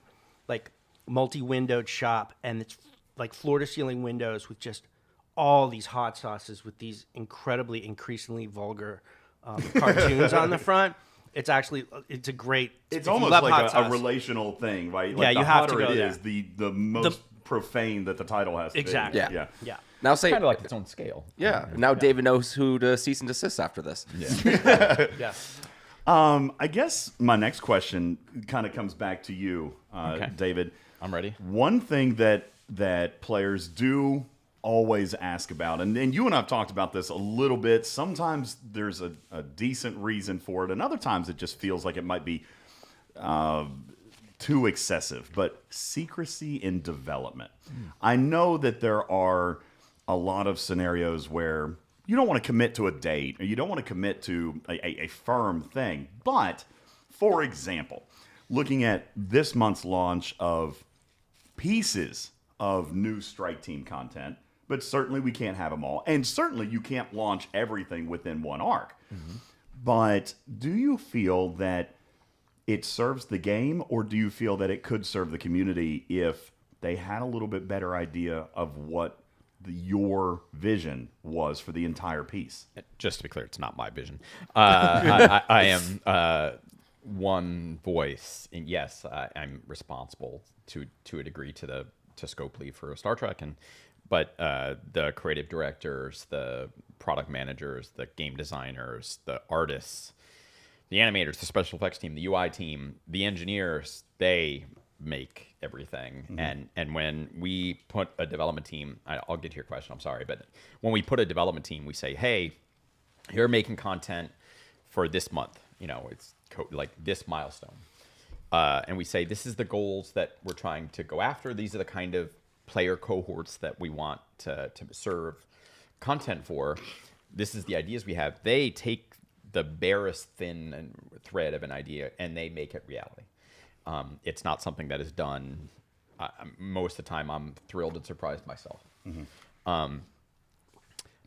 like, multi-windowed shop, and it's like floor-to-ceiling windows with just all these hot sauces with these increasingly vulgar cartoons on the front. It's a great. It's almost like a relational thing, right? Like yeah, the you have hotter to go it there. is, the most profane that the title has to Exactly. be. Yeah. Now say Kind of like its own scale. Yeah. Now David knows who to cease and desist after this. Yeah. Yeah. I guess my next question kind of comes back to you, David. I'm ready. One thing that players do always ask about, and you and I have talked about this a little bit. Sometimes there's a decent reason for it, and other times it just feels like it might be too excessive. But secrecy in development. I know that there are a lot of scenarios where you don't want to commit to a date, or you don't want to commit to a firm thing. But, for example, looking at this month's launch of pieces of new Strike Team content, but certainly we can't have them all. And certainly you can't launch everything within one arc. But do you feel that it serves the game, or do you feel that it could serve the community if they had a little bit better idea of what your vision was for the entire piece? Just to be clear, it's not my vision. I am one voice, and yes, I'm responsible to a degree to Scopely for Star Trek, But the creative directors, the product managers, the game designers, the artists, the animators, the special effects team, the UI team, the engineers, they make everything. And when we put a development team, I'll get to your question, I'm sorry, but when we put a development team, we say, hey, you're making content for this month, it's like this milestone. And we say, this is the goals that we're trying to go after. These are the kind of player cohorts that we want to serve content for. This is the ideas we have. They take the barest thin thread of an idea and they make it reality. It's not something that is done. Most of the time, I'm thrilled and surprised myself.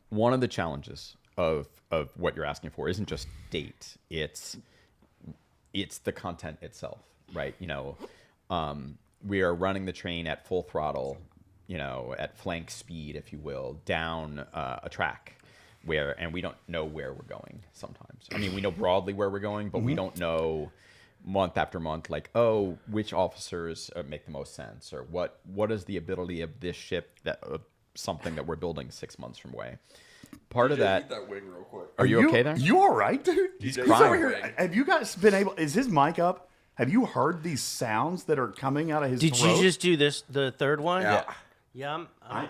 One of the challenges of what you're asking for isn't just date. It's the content itself, right? We are running the train at full throttle, at flank speed, if you will, down a track and we don't know where we're going sometimes. I mean, we know broadly where we're going, but we don't know month after month, like, which officers make the most sense, or what is the ability of this ship something that we're building 6 months from away. Part of that. Eat that wing real quick. Are you okay there? You all right, dude? He's He's crying. over here. Have you guys been able? Is his mic up? Have you heard these sounds that are coming out of his Did throat? you just do this, the third one? Yeah. Yeah,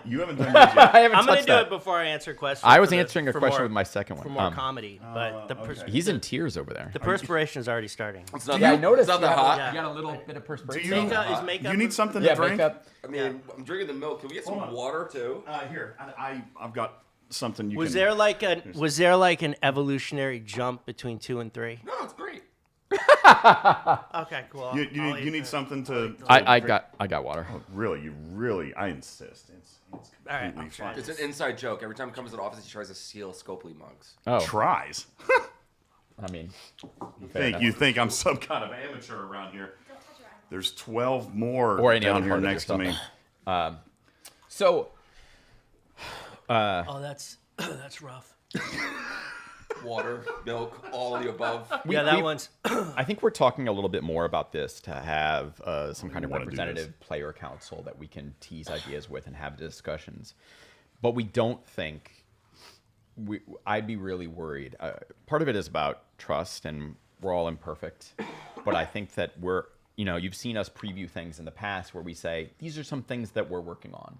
You haven't done this yet. I haven't I'm going touched to do that. it before I answer questions. I was for answering a for question more- with my second one. For more comedy, but He's in tears over there. the perspiration is already starting. It's not Yeah, I that, noticed it's not you that have hot. Yeah. You got a little bit of Do perspiration. you, Makeup is makeup. you need something Yeah, to drink? makeup. I mean, I'm drinking the milk. Can we get some water too? Here, I've got something you Was can... there like an evolutionary jump between 2 and 3? No, it's great. Okay, cool. You need something to... I got water. Really, I insist. It's All right, completely I'll try fine. It's an inside joke. Every time he comes to the office, he tries to steal Scopely mugs. Oh, Tries. I mean, You think I'm some kind of amateur around here. There's 12 more Or any down other here part of next to your me. stuff. So Oh, that's rough. Water, milk, all of the above. One's. I think we're talking a little bit more about this to have some kind of wanna do representative player council that we can tease ideas with and have discussions. But we don't think I'd be really worried. Part of it is about trust, and we're all imperfect. But I think that you've seen us preview things in the past where we say, these are some things that we're working on.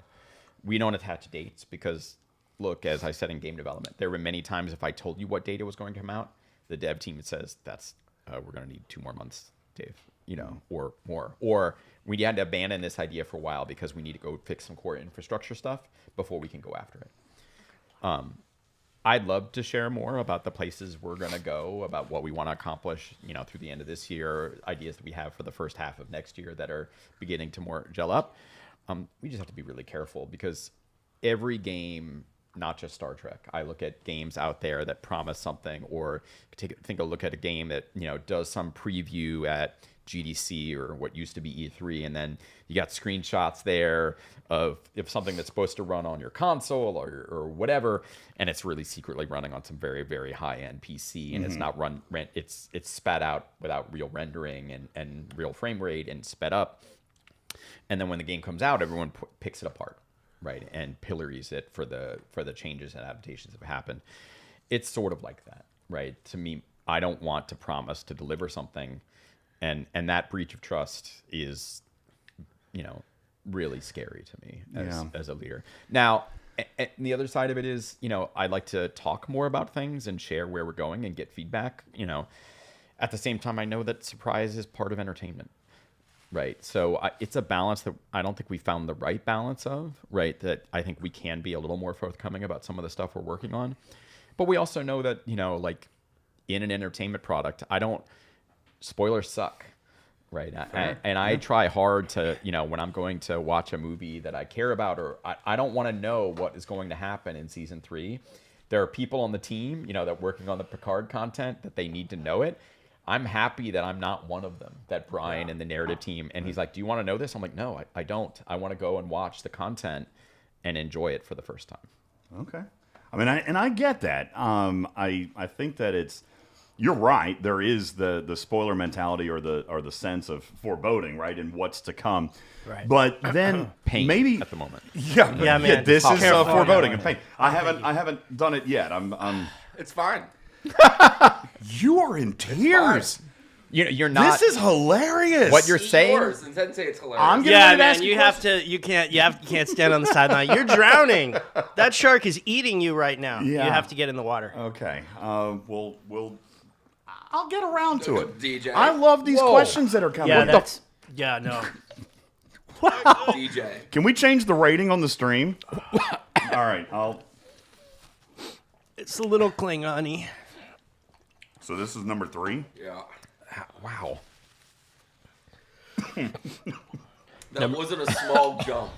We don't attach dates because, look, as I said in game development, there were many times if I told you what date it was going to come out, the dev team says, we're going to need 2 more months, Dave, or more. Or we had to abandon this idea for a while because we need to go fix some core infrastructure stuff before we can go after it. I'd love to share more about the places we're going to go, about what we want to accomplish, through the end of this year, ideas that we have for the first half of next year that are beginning to more gel up. We just have to be really careful because every game, not just Star Trek, I look at games out there that promise something, or think a look at a game that, does some preview at GDC or what used to be E3, and then you got screenshots there of something that's supposed to run on your console or whatever, and it's really secretly running on some very, very high-end PC, and it's not it's spat out without real rendering and real frame rate and sped up. And then when the game comes out, everyone picks it apart, right, and pillories it for the changes and adaptations that have happened. It's sort of like that, right? To me, I don't want to promise to deliver something, and that breach of trust is, really scary to me as a leader. Now, and the other side of it is, I'd like to talk more about things and share where we're going and get feedback. At the same time, I know that surprise is part of entertainment. Right. So it's a balance that I don't think we found the right balance of, right? That I think we can be a little more forthcoming about some of the stuff we're working on. But we also know that, like in an entertainment product, spoilers suck, right? I try hard to, when I'm going to watch a movie that I care about, or I don't want to know what is going to happen in season 3. There are people on the team, that are working on the Picard content that they need to know it. I'm happy that I'm not one of them, that Brian and the narrative team. And he's like, do you want to know this? I'm like, no, I don't. I want to go and watch the content and enjoy it for the first time. Okay. I mean, I get that. I think that it's, you're right. There is the spoiler mentality or the sense of foreboding, right, and what's to come. Right. But then Pain maybe at the moment. Yeah, man. this is Careful. foreboding and pain. I haven't done it yet. I'm. It's fine. You are in tears. You're not. This is hilarious. What you're It's saying. yours, and then say it's hilarious. I'm getting Yeah, ready to man, ask you a have question. to. You can't stand on the sideline. You're drowning. That shark is eating you right now. Yeah. You have to get in the water. Okay. We'll. I'll get around to it. DJ. I love these Whoa. questions that are coming. Yeah, that's. Yeah, no. DJ. Can we change the rating on the stream? All right. It's a little Klingon-y. So this is number 3. Yeah. Wow. That wasn't a small jump.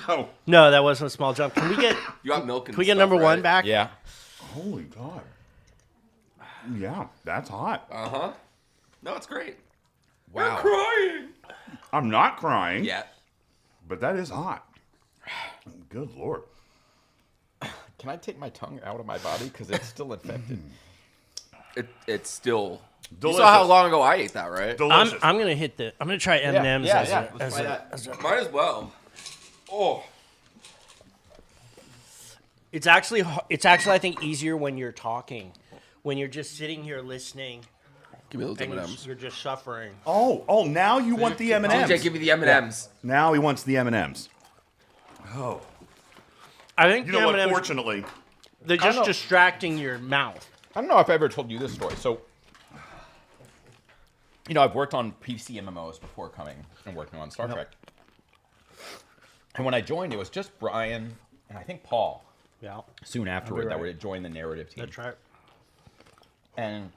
No. No, that wasn't a small jump. Can we get? You got milk and Can we get stuff, number right? 1 back? Yeah. Holy God. Yeah, that's hot. Uh-huh. No, it's great. Wow. Crying. I'm not crying. Yeah. But that is hot. Good Lord. Can I take my tongue out of my body because it's still infected? It's still. Delicious. You saw how long ago I ate that, right? Delicious. I'm gonna hit the. I'm gonna try M&Ms Let's as try a. that. Might as well. Oh. It's actually I think easier when you're talking, when you're just sitting here listening Give me those and M&Ms. you're just suffering. Oh, now you want the M&Ms. DJ, give me the M&Ms. Now he wants the M&Ms. Oh. I think You the know what? M&Ms, Fortunately, they're I don't just know. distracting your mouth. I don't know if I ever told you this story. So, I've worked on PC MMOs before coming and working on Star Trek. And when I joined, it was just Brian and I think Paul. Yeah, Soon afterward, that right. would join the narrative team. that's right. And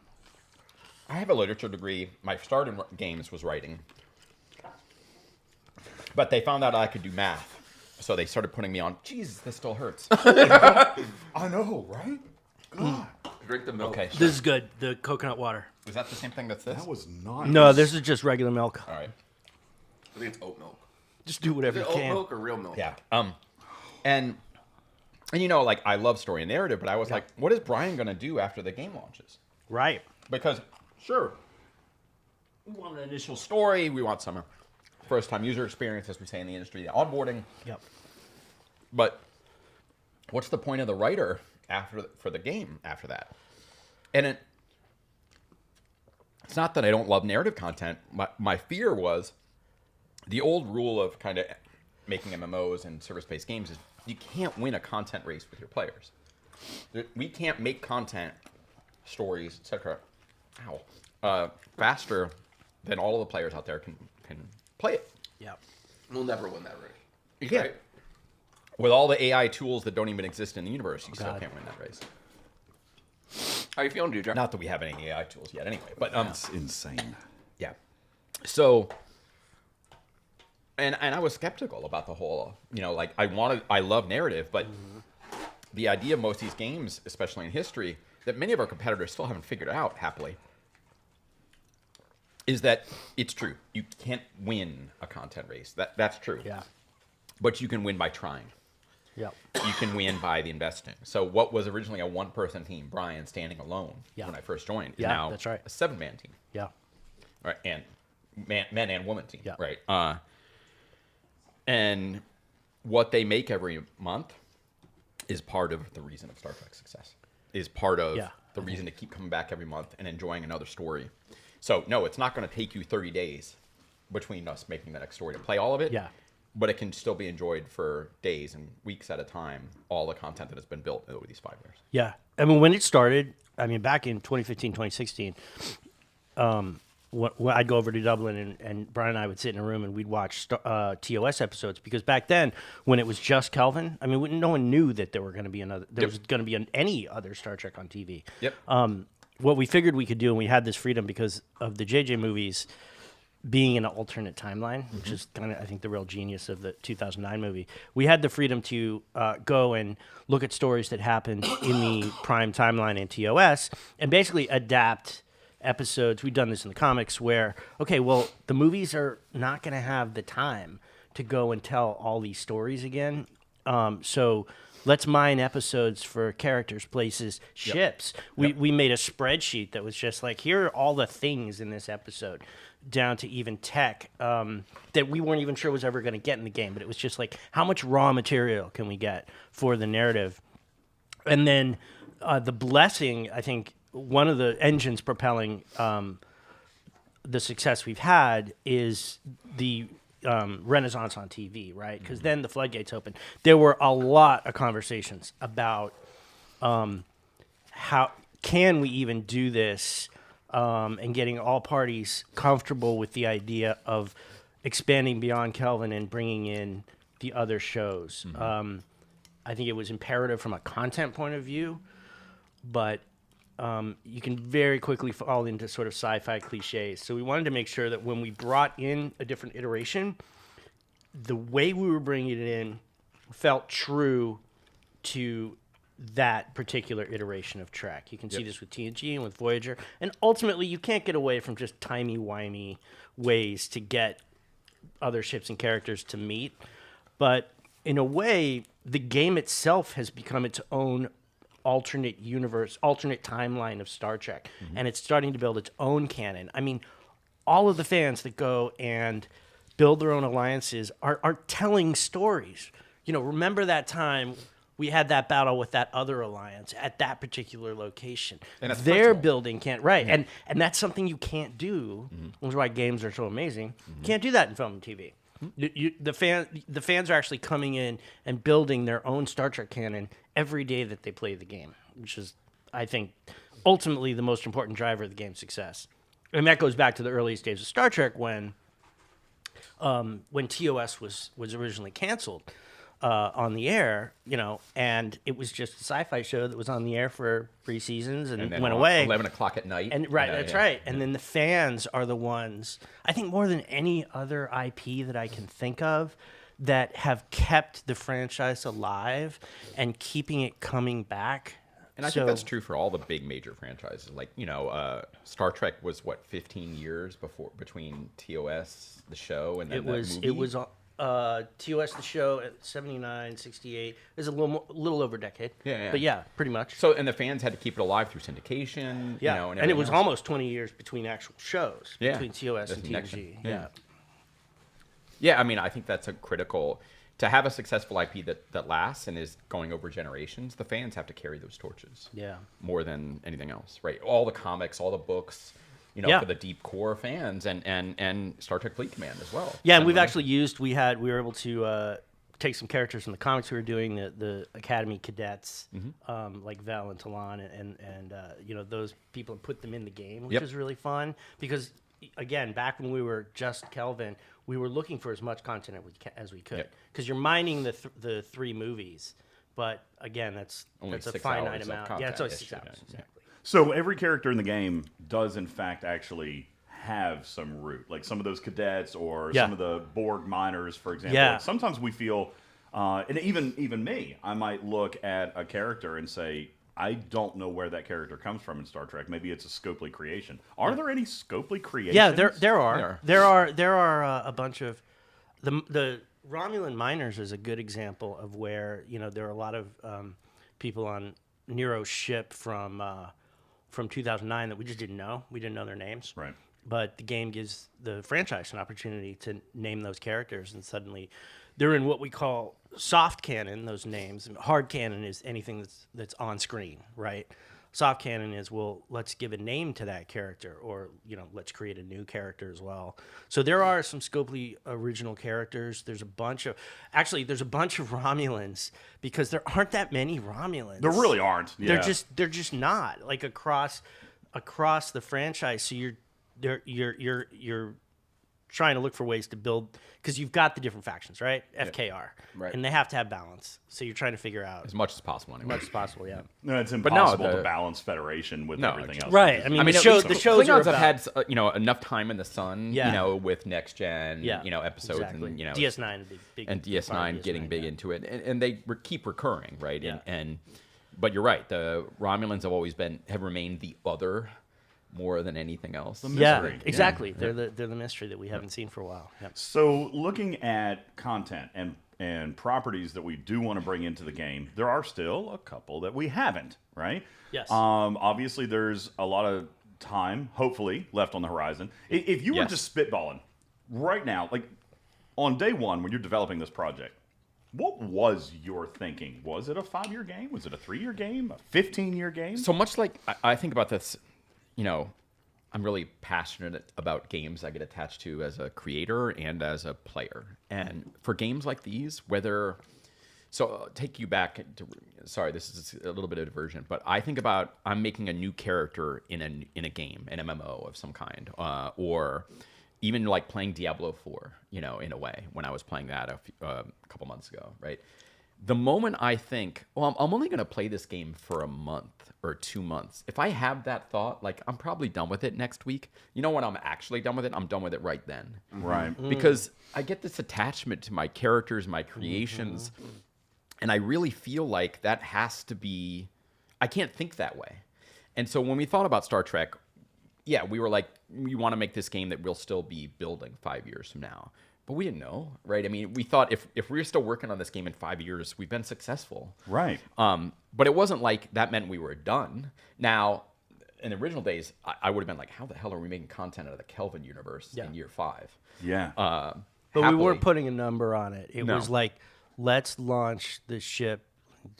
I have a literature degree. My start in games was writing. But they found out I could do math. So they started putting me on, Jesus, this still hurts. I know, right? God, Drink the milk. Okay, sure. This is good. The coconut water. Is that the same thing that's this? that was not. No, this is just regular milk. All right. I think it's oat milk. Just do whatever Is you it oat can. milk or real milk? Yeah. And like I love story and narrative, but I was like, what is Brian gonna do after the game launches? Right. Because sure, we want an initial story, we want some first time user experience, as we say in the industry, the onboarding. Yep. But what's the point of the writer for the game after that? And it's not that I don't love narrative content. My fear was the old rule of kind of making MMOs and service-based games is you can't win a content race with your players. We can't make content, stories, etc. Faster than all of the players out there can play it. Yep. We'll never win that race. You can't. Right? With all the AI tools that don't even exist in the universe, you still God. can't win that race. How you feeling, DJ? Not that we have any AI tools yet, anyway. But That's insane. yeah. So, and I was skeptical about the whole. Like I love narrative, but the idea of most of these games, especially in history, that many of our competitors still haven't figured out happily, is that it's true. You can't win a content race. That's true. Yeah. But you can win by trying. Yep. You can win by the investing. So what was originally a one-person team, Brian standing alone when I first joined, is Yeah, now that's right. a 7-man team, Yeah. right? And men and woman team, Yeah. right? And what they make every month is part of the reason of Star Trek's success. Is part of the reason to keep coming back every month and enjoying another story. So no, it's not going to take you 30 days between us making the next story to play all of it. Yeah. But it can still be enjoyed for days and weeks at a time, all the content that has been built over these 5 years. Yeah. I mean, when it started, back in 2015, 2016, when I'd go over to Dublin and Brian and I would sit in a room and we'd watch TOS episodes because back then, when it was just Kelvin, no one knew that there was going to be any other Star Trek on TV. Yep. What we figured we could do, and we had this freedom because of the JJ movies being an alternate timeline, which is kind of, I think, the real genius of the 2009 movie. We had the freedom to go and look at stories that happened in the prime timeline in TOS and basically adapt episodes. We've done this in the comics where, okay, well, the movies are not going to have the time to go and tell all these stories again. So let's mine episodes for characters, places, ships. We made a spreadsheet that was just like, here are all the things in this episode, down to even tech that we weren't even sure was ever going to get in the game. But it was just like, how much raw material can we get for the narrative? And then the blessing, I think, one of the engines propelling the success we've had is the renaissance on TV, right? Because then the floodgates open. There were a lot of conversations about how can we even do this, and getting all parties comfortable with the idea of expanding beyond Kelvin and bringing in the other shows. I think it was imperative from a content point of view, but you can very quickly fall into sort of sci-fi cliches. So we wanted to make sure that when we brought in a different iteration, the way we were bringing it in felt true to that particular iteration of Trek. You can see this with TNG and with Voyager. And ultimately, you can't get away from just timey-wimey ways to get other ships and characters to meet. But in a way, the game itself has become its own alternate universe, alternate timeline of Star Trek, and it's starting to build its own canon. I mean, all of the fans that go and build their own alliances are telling stories. You know, remember that time we had that battle with that other alliance at that particular location. And they're building and that's something you can't do. Which is why games are so amazing. You can't do that in film and TV. The fans are actually coming in and building their own Star Trek canon every day that they play the game, which is, I think, ultimately the most important driver of the game's success. And that goes back to the earliest days of Star Trek when TOS was originally canceled on the air, you know, and it was just a sci-fi show that was on the air for 3 seasons and went away. 11 o'clock at night. And that's right. And then the fans are the ones, I think more than any other IP that I can think of, that have kept the franchise alive and keeping it coming back. And I think that's true for all the big major franchises. Like, you know, Star Trek was, 15 years between TOS, the show, and then movie? It was TOS, the show, at 79, 68. There's a little over a decade. Yeah. But yeah, pretty much. So, and the fans had to keep it alive through syndication. Yeah, you know, and it was else. almost 20 years between actual shows, between TOS and That's TNG. Yeah. Yeah, I mean, I think that's a critical... To have a successful IP that lasts and is going over generations, the fans have to carry those torches. Yeah. More than anything else, right? All the comics, all the books, you know, for the deep core fans, and Star Trek Fleet Command as well. Yeah, and we've actually we were able to take some characters from the comics we were doing, the Academy cadets, like Val and Talon, and you know, those people, and put them in the game, which is really fun because, again, back when we were just Kelvin, we were looking for as much content as we could, because you're mining the 3 movies, but again, that's a finite amount. Yeah, it's only 6 hours. Exactly. So every character in the game does, in fact, actually have some root, like some of those cadets or some of the Borg miners, for example. Yeah. Like sometimes we feel, and even me, I might look at a character and say, I don't know where that character comes from in Star Trek. Maybe it's a Scopely creation. Are there any Scopely creations? Yeah, there are a bunch of the Romulan miners is a good example of where, you know, there are a lot of people on Nero's ship from 2009 that we just didn't know. We didn't know their names. Right. But the game gives the franchise an opportunity to name those characters, and suddenly they're in what we call soft canon, those names. Hard canon is anything that's on screen, right? Soft canon is, well, let's give a name to that character, or, you know, let's create a new character as well. So there are some Scopely original characters. There's a bunch of Romulans, because there aren't that many Romulans. There really aren't. Yeah. They're just not, like, across the franchise. So you're trying to look for ways to build, because you've got the different factions, right? FKR. Right. And they have to have balance. So you're trying to figure out as much as possible. Anyway. As much as possible, yeah. No, it's impossible to balance Federation with everything else. Right. I mean, the shows Klingons are have had you know, enough time in the sun, Yeah. you know, with next gen, you know, episodes, exactly. and you know, DS9 and DS9 getting big into it, and they keep recurring, right? Yeah. But you're right. The Romulans have remained the other more than anything else. Yeah, exactly. Yeah. They're the mystery that we haven't seen for a while. Yeah. So looking at content and and properties that we do want to bring into the game, there are still a couple that we haven't, right? Yes. Obviously, there's a lot of time, hopefully, left on the horizon. If you were just spitballing right now, like on day one when you're developing this project, what was your thinking? Was it a 5-year game? Was it a 3-year game? A 15-year game? So much like I think about this, you know, I'm really passionate about games I get attached to as a creator and as a player. And for games like these, so I'll take you back to, sorry, this is a little bit of a diversion, but I think about I'm making a new character in a game, an MMO of some kind, or even like playing Diablo 4, you know, in a way, when I was playing that a couple months ago, right? The moment I think, well, I'm only going to play this game for a month or 2 months, if I have that thought, like, I'm probably done with it next week. You know when I'm actually done with it? I'm done with it right then. Right. Because I get this attachment to my characters, my creations, and I really feel like that has to be, I can't think that way. And so when we thought about Star Trek, yeah, we were like, we want to make this game that we'll still be building 5 years from now. But we didn't know, right? I mean, we thought if we're still working on this game in 5 years, we've been successful. Right. But it wasn't like that meant we were done. Now, in the original days, I would have been like, how the hell are we making content out of the Kelvin universe in year 5? Yeah. But happily, we weren't putting a number on it. It No. was like, let's launch the ship.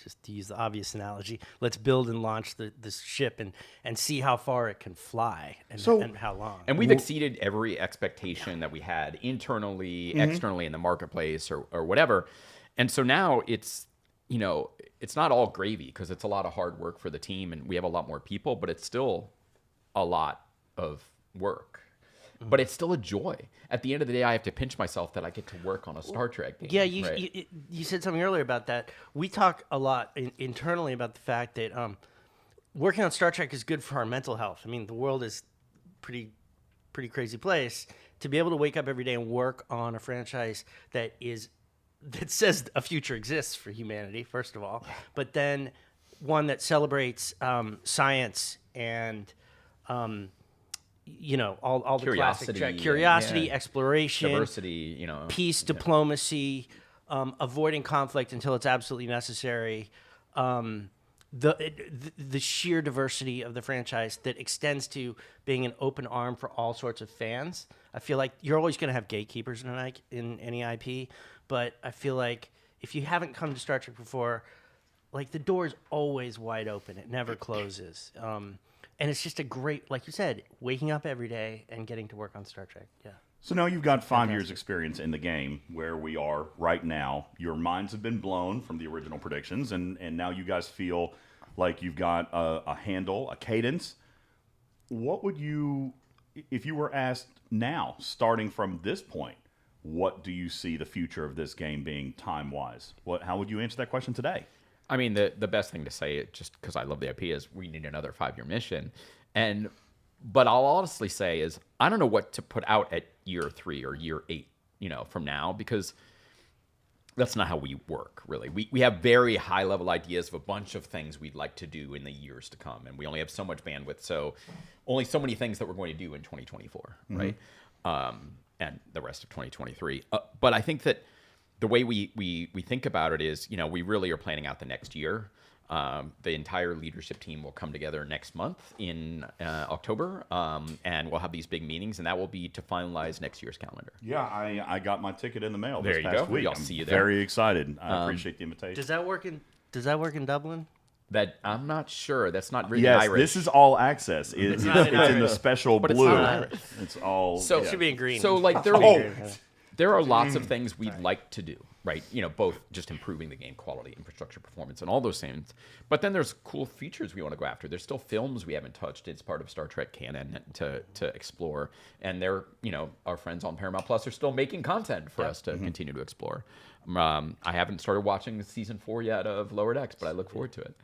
Just to use the obvious analogy, let's build and launch this ship and see how far it can fly and how long. And we've exceeded every expectation that we had internally, externally in the marketplace or whatever. And so now it's, you know, it's not all gravy because it's a lot of hard work for the team and we have a lot more people, but it's still a lot of work. But it's still a joy. At the end of the day, I have to pinch myself that I get to work on a Star Trek game. Yeah, right? you said something earlier about that. We talk a lot internally about the fact that working on Star Trek is good for our mental health. I mean, the world is pretty crazy place. To be able to wake up every day and work on a franchise that says a future exists for humanity, first of all, but then one that celebrates science and you know, all the classic curiosity, exploration, diversity, you know, peace, diplomacy, avoiding conflict until it's absolutely necessary. The sheer diversity of the franchise that extends to being an open arm for all sorts of fans. I feel like you're always going to have gatekeepers in any IP, but I feel like if you haven't come to Star Trek before, like the door is always wide open. It never closes. And it's just a great, like you said, waking up every day and getting to work on Star Trek. Yeah. So now you've got 5 years experience in the game where we are right now. Your minds have been blown from the original predictions, and now you guys feel like you've got a handle, a cadence. What would you, if you were asked now, starting from this point, what do you see the future of this game being time-wise? How would you answer that question today? I mean, the best thing to say, just because I love the IP, is we need another 5-year mission. But I'll honestly say is I don't know what to put out at year 3 or year 8, you know, from now, because that's not how we work, really. We have very high-level ideas of a bunch of things we'd like to do in the years to come, and we only have so much bandwidth, so only so many things that we're going to do in 2024, right? And the rest of 2023. But I think that the way we think about it is, you know, we really are planning out the next year. The entire leadership team will come together next month in October, and we'll have these big meetings, and that will be to finalize next year's calendar. Yeah, I got my ticket in the mail There this you past go. week. I'll I'm see you there. very excited. I appreciate the invitation. Does that work in Dublin? That I'm not sure. That's not really Yes, Irish. this is all access. It's not in in the Irish. special But it's blue. not Irish. It's all. So- yeah. Should be in green. So like there are lots of things we'd like to do, right? You know, both just improving the game quality, infrastructure performance, and all those things. But then there's cool features we want to go after. There's still films we haven't touched. It's part of Star Trek canon to explore. And they're, you know, our friends on Paramount Plus are still making content for us to continue to explore. I haven't started watching season 4 yet of Lower Decks, but I look forward to it.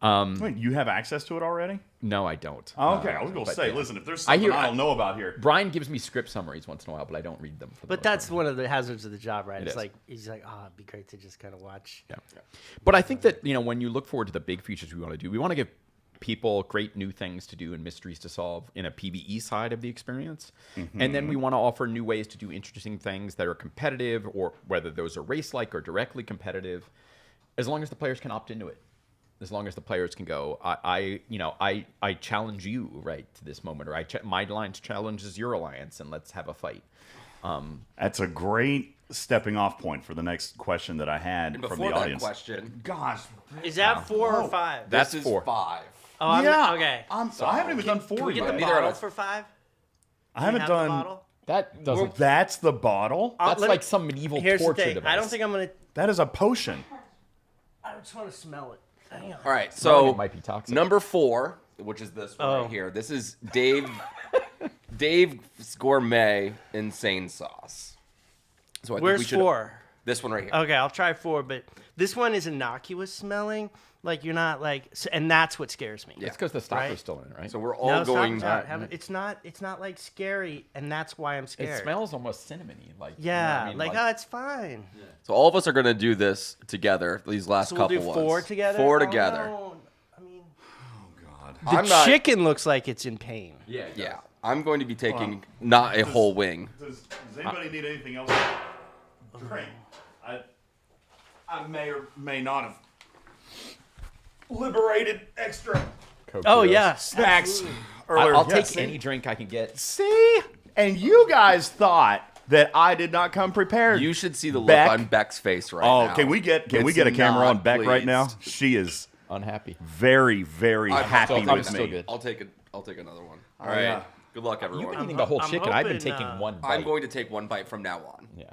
Wait, you have access to it already? No, I don't. Okay, I was going to but say, yeah. listen, if there's something I don't know about here. Brian gives me script summaries once in a while, but I don't read them. For the But most that's part. one of the hazards of the job, right? It's is. like he's like, it'd be great to just kind of watch. Yeah. But I think that, you know, when you look forward to the big features we want to do, we want to give people great new things to do and mysteries to solve in a PvE side of the experience. And then we want to offer new ways to do interesting things that are competitive, or whether those are race-like or directly competitive, as long as the players can opt into it. As long as the players can go, I challenge you right to this moment, or my alliance challenges your alliance, and let's have a fight. That's a great stepping off point for the next question that I had from the audience. Question, Gosh, Is that 4 or 5? That's this is 4. 5. Oh, I'm, yeah. okay. I haven't even done 4 Can we get yet. the Neither bottle of us. for 5? I haven't Have the done. bottle? That doesn't. That's the bottle. That's let me- like some medieval Here's the torture thing. device. I don't think I'm gonna. That is a potion. I just want to smell it. Hang on. All right, Smelling so it might be toxic. number 4, which is this one Oh. right here. This is Dave's Gourmet Insane Sauce. So I think we Where's should, 4? This one right here. Okay, I'll try 4, but this one is innocuous smelling. Like you're not like, and that's what scares me. It's because the stopper's Right. still in, right? So we're all No, going. stop, it's not. It's not like scary, and that's why I'm scared. It smells almost cinnamony, like Yeah, you know what I mean? oh, it's fine. So all of us are going to do this together. These last So we'll couple do ones. 4 together. 4 Oh, together. no. I mean, God. the I'm not- chicken looks like it's in pain. yeah, Yeah, I'm going to be taking not a whole wing. Does anybody need anything else? Drink. I may or may not have liberated extra Coke Oh Zeros. yeah, snacks absolutely. earlier. I'll Yeah, take see? any drink I can get. See? And you guys thought that I did not come prepared. You should see the look Beck? on Beck's face right Oh, now. can we get It's a camera on not Beck right now? pleased. She is Unhappy. very, very I'm happy still- I'm with still me. good. I'll take another one. All right. yeah. Good luck, You've been everyone. eating the whole I'm chicken. I've been hoping, taking one bite. I'm going to take one bite from now on. Yeah.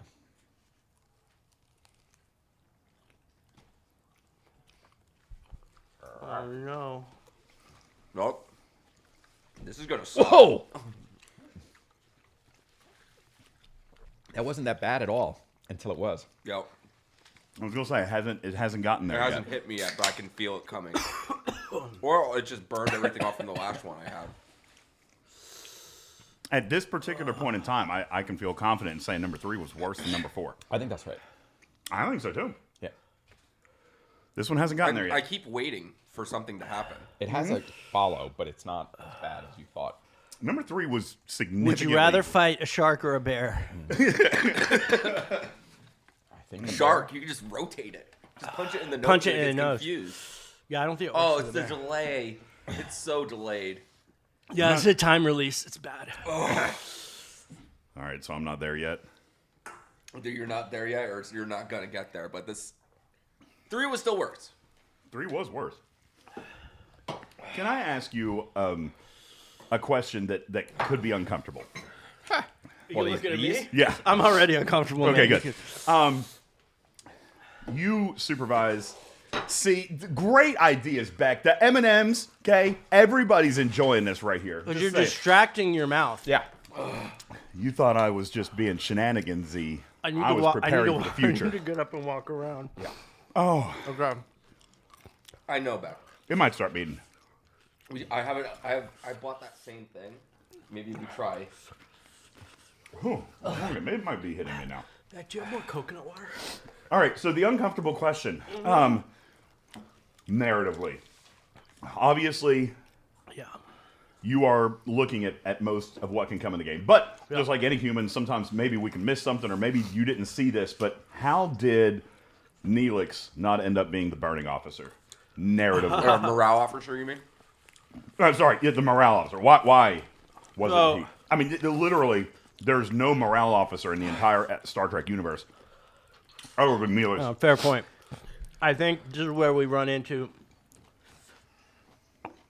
Oh no. Nope. This is gonna suck. Whoa! That wasn't that bad at all until it was. Yo, I was gonna say it hasn't gotten it there hasn't yet. hit me yet, but I can feel it coming. Or it just burned everything off from the last one I had. At this particular point in time, I can feel confident in saying number 3 was worse than number 4. I think that's right. I think so too. Yeah. This one hasn't gotten there I yet. keep waiting for something to happen. It has a follow, but it's not as bad as you thought. Number 3 was significantly. Would you rather fight a shark or a bear? I think the Shark, you can just rotate it. Just punch it in the nose. Punch it and in the nose. Confused. Yeah, I don't think. It Oh, works it's for the the bear. delay. It's so delayed. Yeah, it's a time release. It's bad. All right, so I'm not there yet. Either you're not there yet, or you're not gonna get there. But this 3 was still worse. 3 was worse. Can I ask you a question that could be uncomfortable? You looking at me? Yeah. I'm already uncomfortable. Okay, man. good. You supervise. See, great ideas, Beck. The M&Ms, okay? Everybody's enjoying this right here. Because Just you're saying. distracting your mouth. Yeah. You thought I was just being shenanigans-y. I need I to was walk. preparing for the I need future. to get up and walk around. Yeah. Oh, Okay. I know Beck. it might start beating. I bought that same thing. Maybe we try. Whew. Okay, it might be hitting me now. Do you have more coconut water? All right, so the uncomfortable question. Narratively. Obviously, Yeah. you are looking at most of what can come in the game. But just like any human, sometimes maybe we can miss something or maybe you didn't see this, but how did Neelix not end up being the burning officer? Narratively. Or morale officer, you mean? I'm sorry, yeah, the morale officer. Why wasn't So- he? I mean, literally, there's no morale officer in the entire Star Trek universe other than Neelix. Fair point. I think this is where we run into.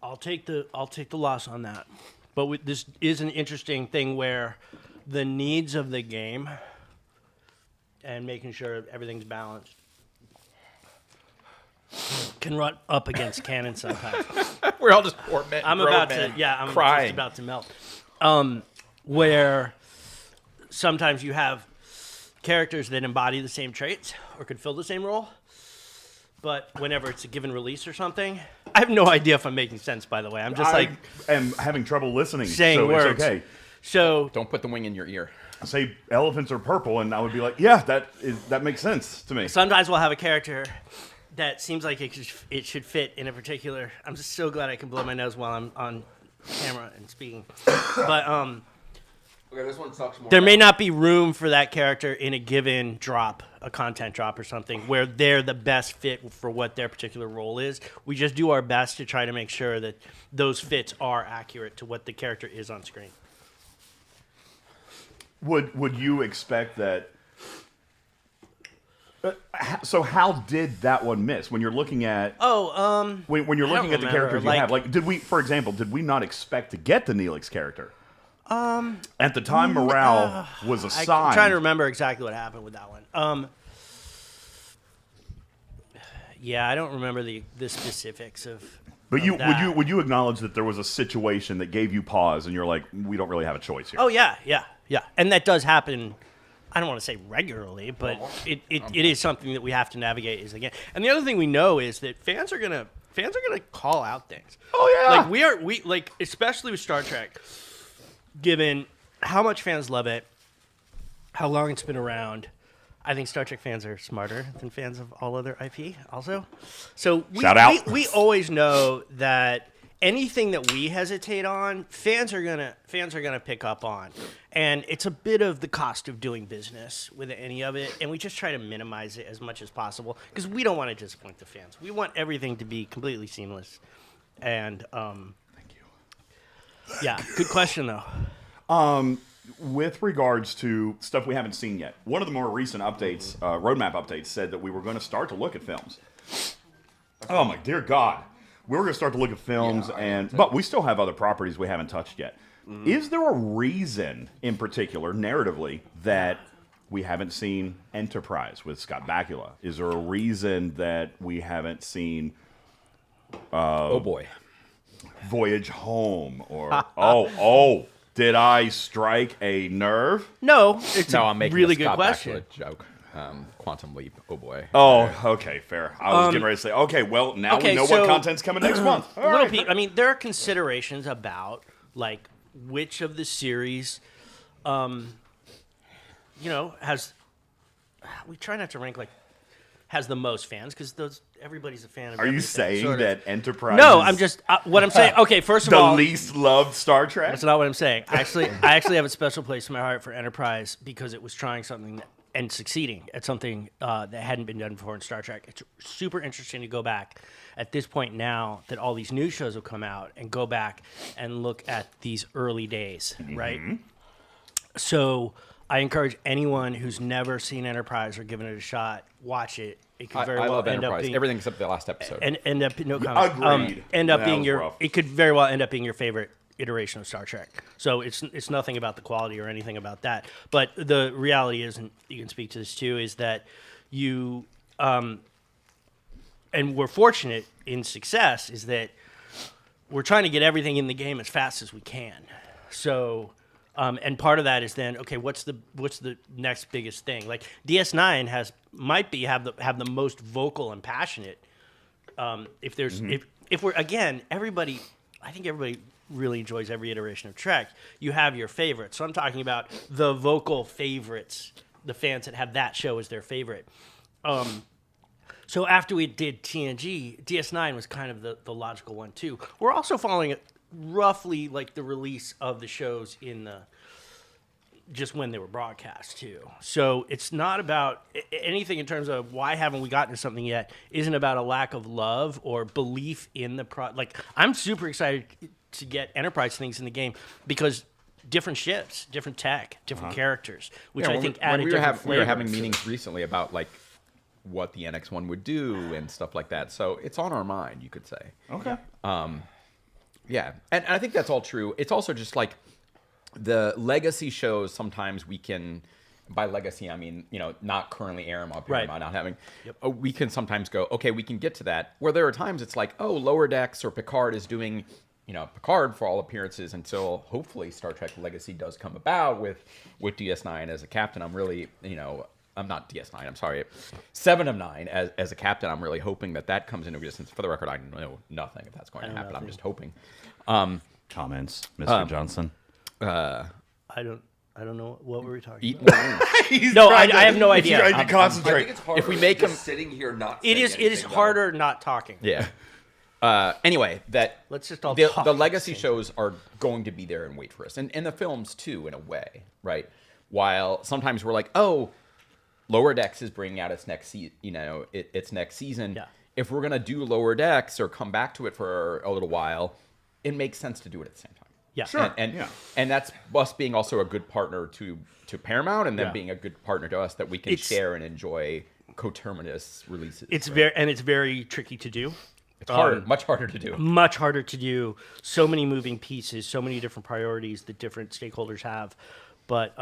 I'll take the loss on that, but this is an interesting thing where the needs of the game and making sure everything's balanced can run up against canon sometimes. We're all just poor men. I'm grown about men to, yeah, I'm crying. just about to melt. Where sometimes you have characters that embody the same traits or could fill the same role, but whenever it's a given release or something, I have no idea if I'm making sense. By the way, I'm just like I am having trouble listening, saying so words. it's okay. So Don't put the wing in your ear. Say elephants are purple, and I would be like, yeah, that makes sense to me. sometimes we'll have a character that seems like it should fit in a particular. I'm just so glad I can blow my nose while I'm on camera and speaking. But Okay, this one sucks more. there may not be room for that character in a given drop, a content drop or something, where they're the best fit for what their particular role is. We just do our best to try to make sure that those fits are accurate to what the character is on screen. Would you expect that? So how did that one miss? When you're looking at when you're looking at the characters you have, like, did we, for example, did we not expect to get the Neelix character? At the time, morale was assigned. I'm trying to remember exactly what happened with that one. Yeah, I don't remember the specifics of. But that. would you acknowledge that there was a situation that gave you pause, and you're like, we don't really have a choice here? Oh yeah, and that does happen. I don't want to say regularly, but it is something that we have to navigate as again. And the other thing we know is that fans are gonna call out things. Oh yeah, like we like especially with Star Trek, given how much fans love it, how long it's been around. I think Star Trek fans are smarter than fans of all other IP. Also, so we always know that anything that we hesitate on, fans are gonna pick up on, and it's a bit of the cost of doing business with any of it, and we just try to minimize it as much as possible because we don't want to disappoint the fans. We want everything to be completely seamless. And thank you. Yeah, good question though. With regards to stuff we haven't seen yet, one of the more recent updates, roadmap updates, said that we were going to start to look at films. Oh my dear God. We were going to start to look at films, but we still have other properties we haven't touched yet. Is there a reason, in particular, narratively, that we haven't seen Enterprise with Scott Bakula? Is there a reason that we haven't seen oh boy, Voyage Home? Or did I strike a nerve? No, it's I'm making really a Scott good question. Bakula joke. Quantum Leap. Oh boy. Oh, okay, fair. I was getting ready to say, okay, well, now we know what content's coming next month. All right. I mean, there are considerations about like which of the series, has. We try not to rank like has the most fans because everybody's a fan of. Are you everything, saying sort of. that Enterprise? No, I'm just what I'm saying. Okay, first of the all, least loved Star Trek. That's not what I'm saying. I actually have a special place in my heart for Enterprise because it was trying something and succeeding at something that hadn't been done before in Star Trek. It's super interesting to go back at this point now that all these new shows have come out and go back and look at these early days, right? So I encourage anyone who's never seen Enterprise or given it a shot, watch it. It could very I well love end up Enterprise. being Everything except the last episode. and end up no comment. Agreed. End up That being was your. rough. It could very well end up being your favorite iteration of Star Trek. So it's nothing about the quality or anything about that. But the reality is, and you can speak to this too, is that you and we're fortunate in success is that we're trying to get everything in the game as fast as we can. So and part of that is then okay, what's the next biggest thing? Like DS9 might have the most vocal and passionate. If there's if we're again everybody, I think everybody really enjoys every iteration of Trek. You have your favorites. So I'm talking about the vocal favorites, the fans that have that show as their favorite. So after we did TNG, DS9 was kind of the logical one too. We're also following it roughly like the release of the shows in the just when they were broadcast too. So it's not about anything in terms of why haven't we gotten to something yet. Isn't about a lack of love or belief in the like I'm super excited to get Enterprise things in the game because different ships, different tech, different characters, which I think added different flavor. We were having meetings recently about like what the NX1 would do and stuff like that. So it's on our mind, you could say. Okay. Yeah, and I think that's all true. It's also just like the legacy shows. Sometimes we can, by legacy I mean not currently airing up here, Right. not having. Yep. We can sometimes go, okay, we can get to that. Where there are times it's like, oh, Lower Decks or Picard is doing, Picard for all appearances until hopefully Star Trek Legacy does come about with DS9 as a captain. I'm really, I'm not DS9. I'm sorry, 7 of 9 as a captain. I'm really hoping that comes into existence. For the record, I know nothing if that's going to happen. I'm just hoping. Comments, Mr. Johnson. I I don't know what were we talking Eat about. more moons. No, I have no idea. He's trying to I concentrate. think it's harder If we make just him- sitting here not. It is saying harder not talking. Yeah. Anyway, Let's just all the talk. legacy shows are going to be there and wait for us, and the films too, in a way, right? While sometimes we're like, oh, Lower Decks is bringing out its next its next season. Yeah. If we're gonna do Lower Decks or come back to it for a little while, it makes sense to do it at the same time. Yeah. Sure. And that's us being also a good partner to Paramount, and them Yeah. being a good partner to us that we can share and enjoy coterminous releases. It's right? very tricky to do. It's hard, much harder to do. Much harder to do. So many moving pieces, so many different priorities that different stakeholders have. But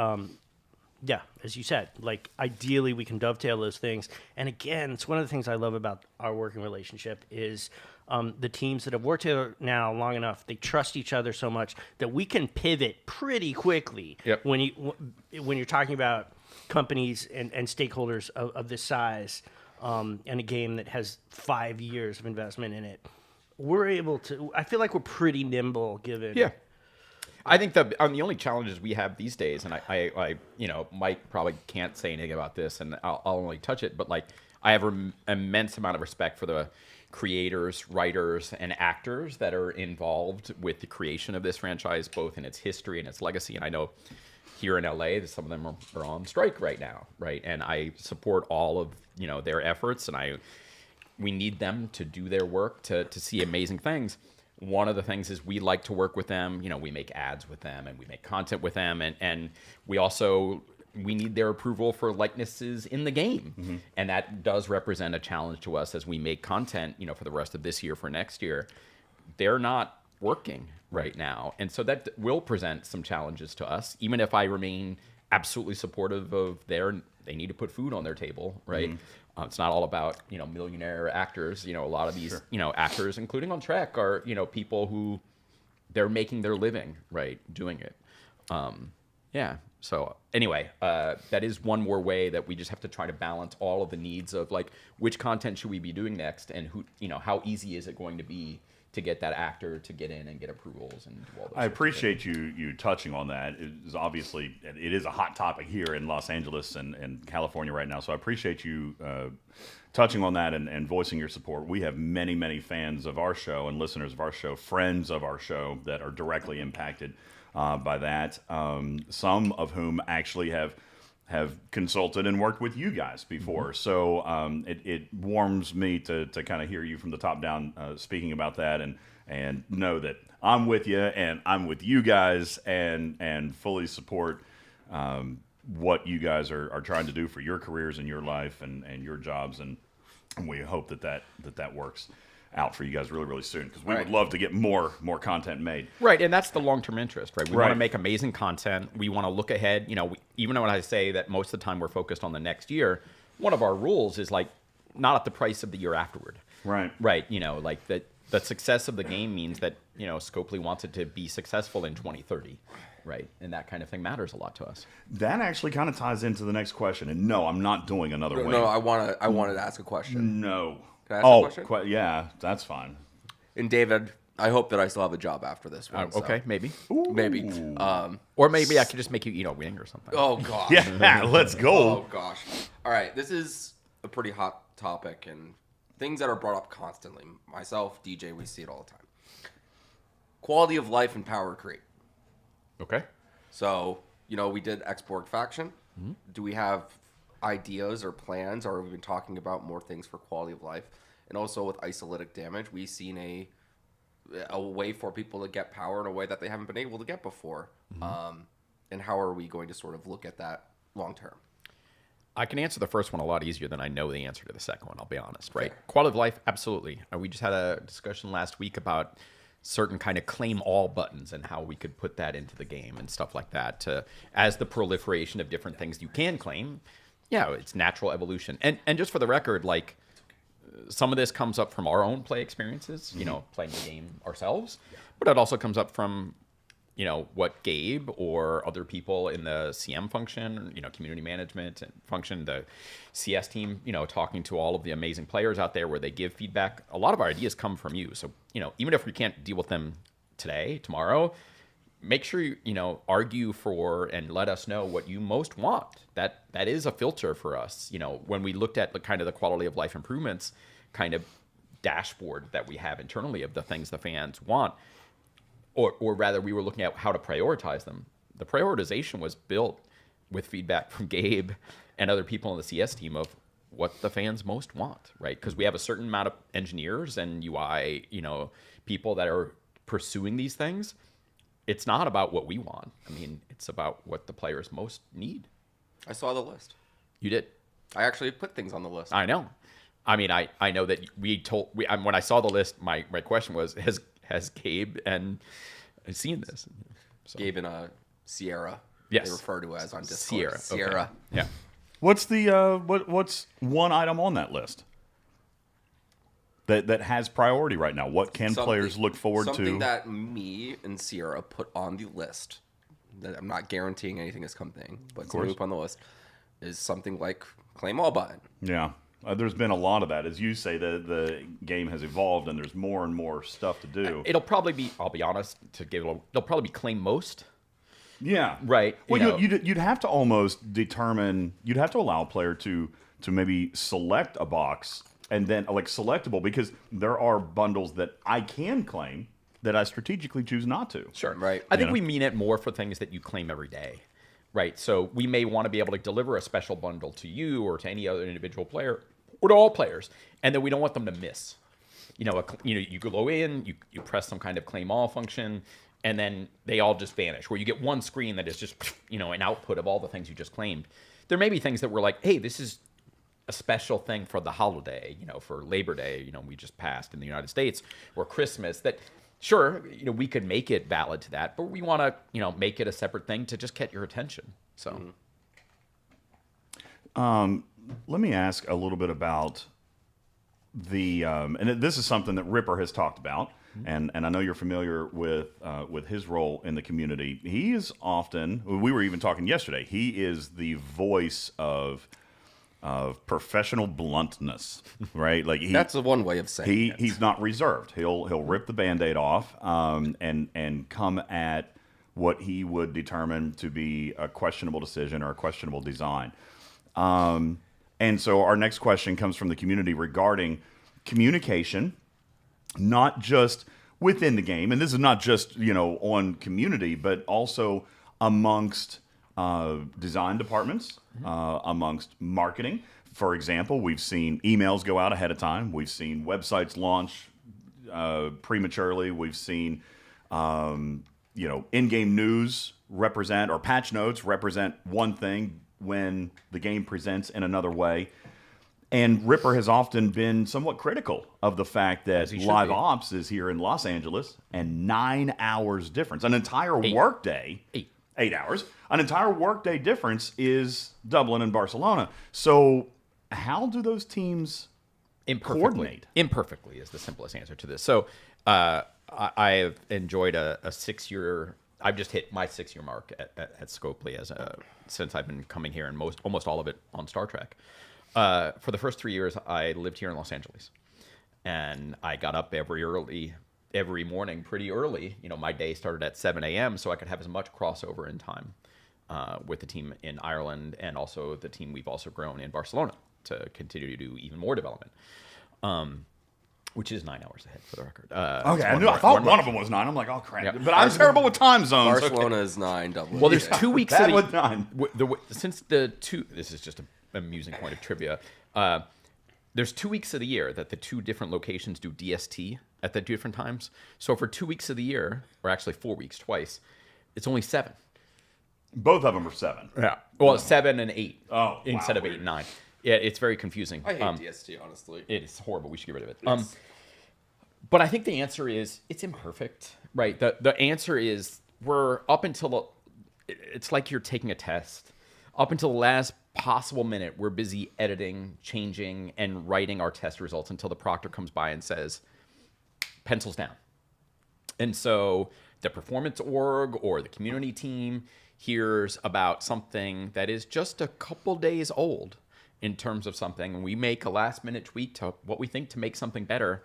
yeah, as you said, like ideally we can dovetail those things. And again, it's one of the things I love about our working relationship is the teams that have worked together now long enough, they trust each other so much that we can pivot pretty quickly. Yep. When you're talking about companies and stakeholders of this size, and a game that has 5 years of investment in it, we're able to. I feel like we're pretty nimble given. Yeah. I think the only challenges we have these days, and I Mike probably can't say anything about this, and I'll only touch it, but like I have an immense amount of respect for the creators, writers, and actors that are involved with the creation of this franchise, both in its history and its legacy. And I know here in LA, some of them are on strike right now, right? And I support all of their efforts, and we need them to do their work to see amazing things. One of the things is we like to work with them. We make ads with them and we make content with them, and we need their approval for likenesses in the game. Mm-hmm. And that does represent a challenge to us as we make content, for the rest of this year, for next year. They're not working right now. And so that will present some challenges to us, even if I remain absolutely supportive of they need to put food on their table, right? Mm-hmm. It's not all about, millionaire actors. A lot of these, actors, including on Trek, are, people who they're making their living, right, doing it. Yeah. So anyway, that is one more way that we just have to try to balance all of the needs of like, which content should we be doing next, and who, how easy is it going to be to get that actor to get in and get approvals and do all those. I appreciate you touching on that. It is a hot topic here in Los Angeles and California right now. So I appreciate you touching on that and voicing your support. We have many, many fans of our show and listeners of our show, friends of our show that are directly impacted by that. Some of whom actually have consulted and worked with you guys before. Mm-hmm. So it warms me to kind of hear you from the top down speaking about that and know that I'm with you and I'm with you guys and fully support what you guys are trying to do for your careers and your life and your jobs. And we hope that works out for you guys really, really soon, because we would love to get more content made. Right, and that's the long-term interest, right? We Right. want to make amazing content. We want to look ahead. Even when I say that most of the time we're focused on the next year, one of our rules is like not at the price of the year afterward. Right. Right, like that the success of the game means that, Scopely wants it to be successful in 2030, right? And that kind of thing matters a lot to us. That actually kind of ties into the next question. And no, I'm not doing another wing. No, I wanted to ask a question. No. Can I ask a question? Yeah, that's fine. And David, I hope that I still have a job after this one. so Okay, maybe. maybe. Or maybe I could just make you eat a wing or something. Oh gosh. Yeah, let's go. Oh gosh. All right, this is a pretty hot topic and things that are brought up constantly. Myself, DJ, we see it all the time. Quality of life and power creep. Okay. So, we did Export Faction. Mm-hmm. Do we have ideas or plans, or have we been talking about more things for quality of life? And also with isolytic damage, we've seen a way for people to get power in a way that they haven't been able to get before. Mm-hmm. And how are we going to sort of look at that long term? I can answer the first one a lot easier than I know the answer to the second one, I'll be honest, right? Fair. Quality of life, absolutely. We just had a discussion last week about certain kind of claim all buttons and how we could put that into the game and stuff like that as the proliferation of different things you can claim. Yeah, it's natural evolution. And just for the record, like some of this comes up from our own play experiences, playing the game ourselves, but it also comes up from, what Gabe or other people in the CM function, community management and function, the CS team, talking to all of the amazing players out there where they give feedback. A lot of our ideas come from you. So, even if we can't deal with them today, tomorrow, make sure you argue for and let us know what you most want. That is a filter for us. When we looked at the kind of the quality of life improvements kind of dashboard that we have internally of the things the fans want, or rather we were looking at how to prioritize them. The prioritization was built with feedback from Gabe and other people on the CS team of what the fans most want, right? Because we have a certain amount of engineers and UI, people that are pursuing these things. It's not about what we want. I mean, it's about what the players most need. I saw the list. You did. I actually put things on the list. I know. I mean, I know that when I saw the list, my question was, has Gabe and seen this? So. Gabe and Sierra. Yes. They refer to as on Discord. Sierra. Okay. Yeah. What's the what's one item on that list that has priority right now? What can players look forward to? Something that me and Sierra put on the list, that I'm not guaranteeing anything is coming, but something we put on the list is something like Claim All button. Yeah. There's been a lot of that. As you say, the game has evolved and there's more and more stuff to do. It'll probably be, I'll be honest, it'll probably be Claim Most. Yeah. Right. Well, you'd have to almost determine, you'd have to allow a player to maybe select a box and then like selectable, because there are bundles that I can claim that I strategically choose not to. Sure. Right. I think we mean it more for things that you claim every day. Right. So we may want to be able to deliver a special bundle to you or to any other individual player or to all players, and then we don't want them to miss. You go in, you press some kind of claim all function, and then they all just vanish, where you get one screen that is just, an output of all the things you just claimed. There may be things that were like, hey, this is a special thing for the holiday, for Labor Day, we just passed in the United States, or Christmas, that, sure, we could make it valid to that, but we want to, make it a separate thing to just get your attention. So. Let me ask a little bit about the, and this is something that Ripper has talked about, and I know you're familiar with his role in the community. He is often, we were even talking yesterday, he is the voice of professional bluntness, right? Like that's the one way of saying it. He's not reserved. He'll rip the Band-Aid off, and come at what he would determine to be a questionable decision or a questionable design. And so our next question comes from the community regarding communication, not just within the game, and this is not just on community, but also amongst design departments, amongst marketing. For example, we've seen emails go out ahead of time. We've seen websites launch prematurely. We've seen in-game news represent, or patch notes represent one thing when the game presents in another way. And Ripper has often been somewhat critical of the fact that live ops is here in Los Angeles and 9 hours difference. An entire workday, 8 hours, an entire workday difference is Dublin and Barcelona. So how do those teams coordinate? Imperfectly is the simplest answer to this. So I've enjoyed a 6-year. I've just hit my 6-year mark at Scopely since I've been coming here, and almost all of it on Star Trek. For the first 3 years, I lived here in Los Angeles, and I got up every morning pretty early. My day started at 7 a.m. so I could have as much crossover in time with the team in Ireland, and also the team we've also grown in Barcelona to continue to do even more development. Which is 9 hours ahead, for the record. Okay, I thought one of them was 9. I'm like, oh crap! Yeah. But I'm terrible with time zones. Barcelona is 9. Dublin. Well, there's 2 weeks. Bad with 9. Since the two, this is just an amusing point of trivia. There's 2 weeks of the year that the 2 different locations do DST at the different times. So for 2 weeks of the year, or actually 4 weeks, twice, it's only 7. Both of them are 7. Yeah. Well, 7 and 8. Oh, instead of 8 and 9. Yeah, it's very confusing. I hate DST, honestly. It is horrible. We should get rid of it. But I think the answer is it's imperfect, right? The answer is we're up until it's like you're taking a test. Up until the last possible minute, we're busy editing, changing, and writing our test results until the proctor comes by and says, pencils down. And so the performance org or the community team hears about something that is just a couple days old in terms of something, and we make a last-minute tweak to what we think to make something better,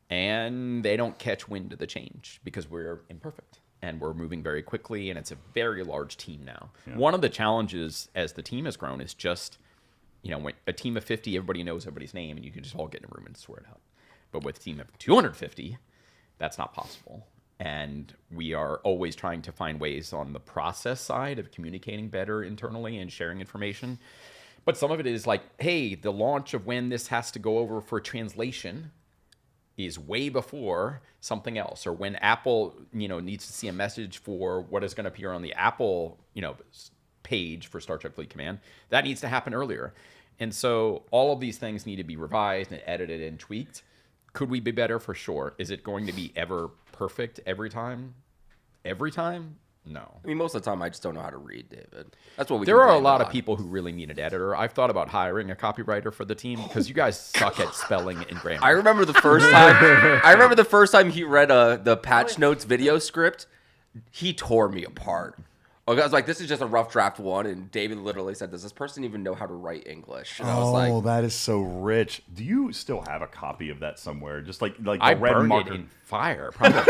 and they don't catch wind of the change because we're imperfect. and we're moving very quickly, and it's a very large team now. Yeah. One of the challenges as the team has grown is just, when a team of 50, everybody knows everybody's name, and you can just all get in a room and swear it out. But with a team of 250, that's not possible. And we are always trying to find ways on the process side of communicating better internally and sharing information. But some of it is like, hey, the launch of when this has to go over for translation is way before something else, or when Apple, needs to see a message for what is going to appear on the Apple, page for Star Trek Fleet Command, that needs to happen earlier. And so all of these things need to be revised and edited and tweaked. Could we be better? For sure. Is it going to be ever perfect every time? Every time? No. I mean, most of the time, I just don't know how to read, David. That's what we. There are a lot of people who really need an editor. I've thought about hiring a copywriter for the team because you guys suck at spelling and grammar. I remember the first time. I remember the first time he read the patch notes video script. He tore me apart. I was like, this is just a rough draft one, and David literally said, does this person even know how to write English? And I was like, that is so rich. Do you still have a copy of that somewhere? Just like the I red burned marker? It in fire, probably.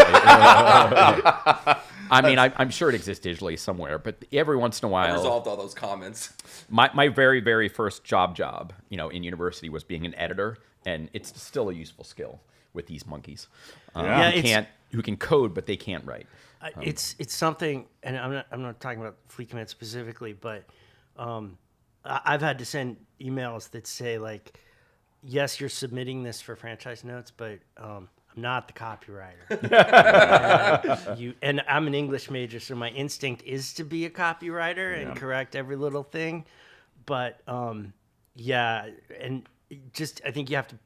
I mean, I'm sure it exists digitally somewhere, but every once in a while... I resolved all those comments. My very, very first job, in university was being an editor, and it's still a useful skill with these monkeys. Who can code, but they can't write. It's something, and I'm not talking about Fleet Command specifically, but I've had to send emails that say like, yes, you're submitting this for franchise notes, but I'm not the copywriter. and I'm an English major, so my instinct is to be a copywriter and correct every little thing. But and just I think you have to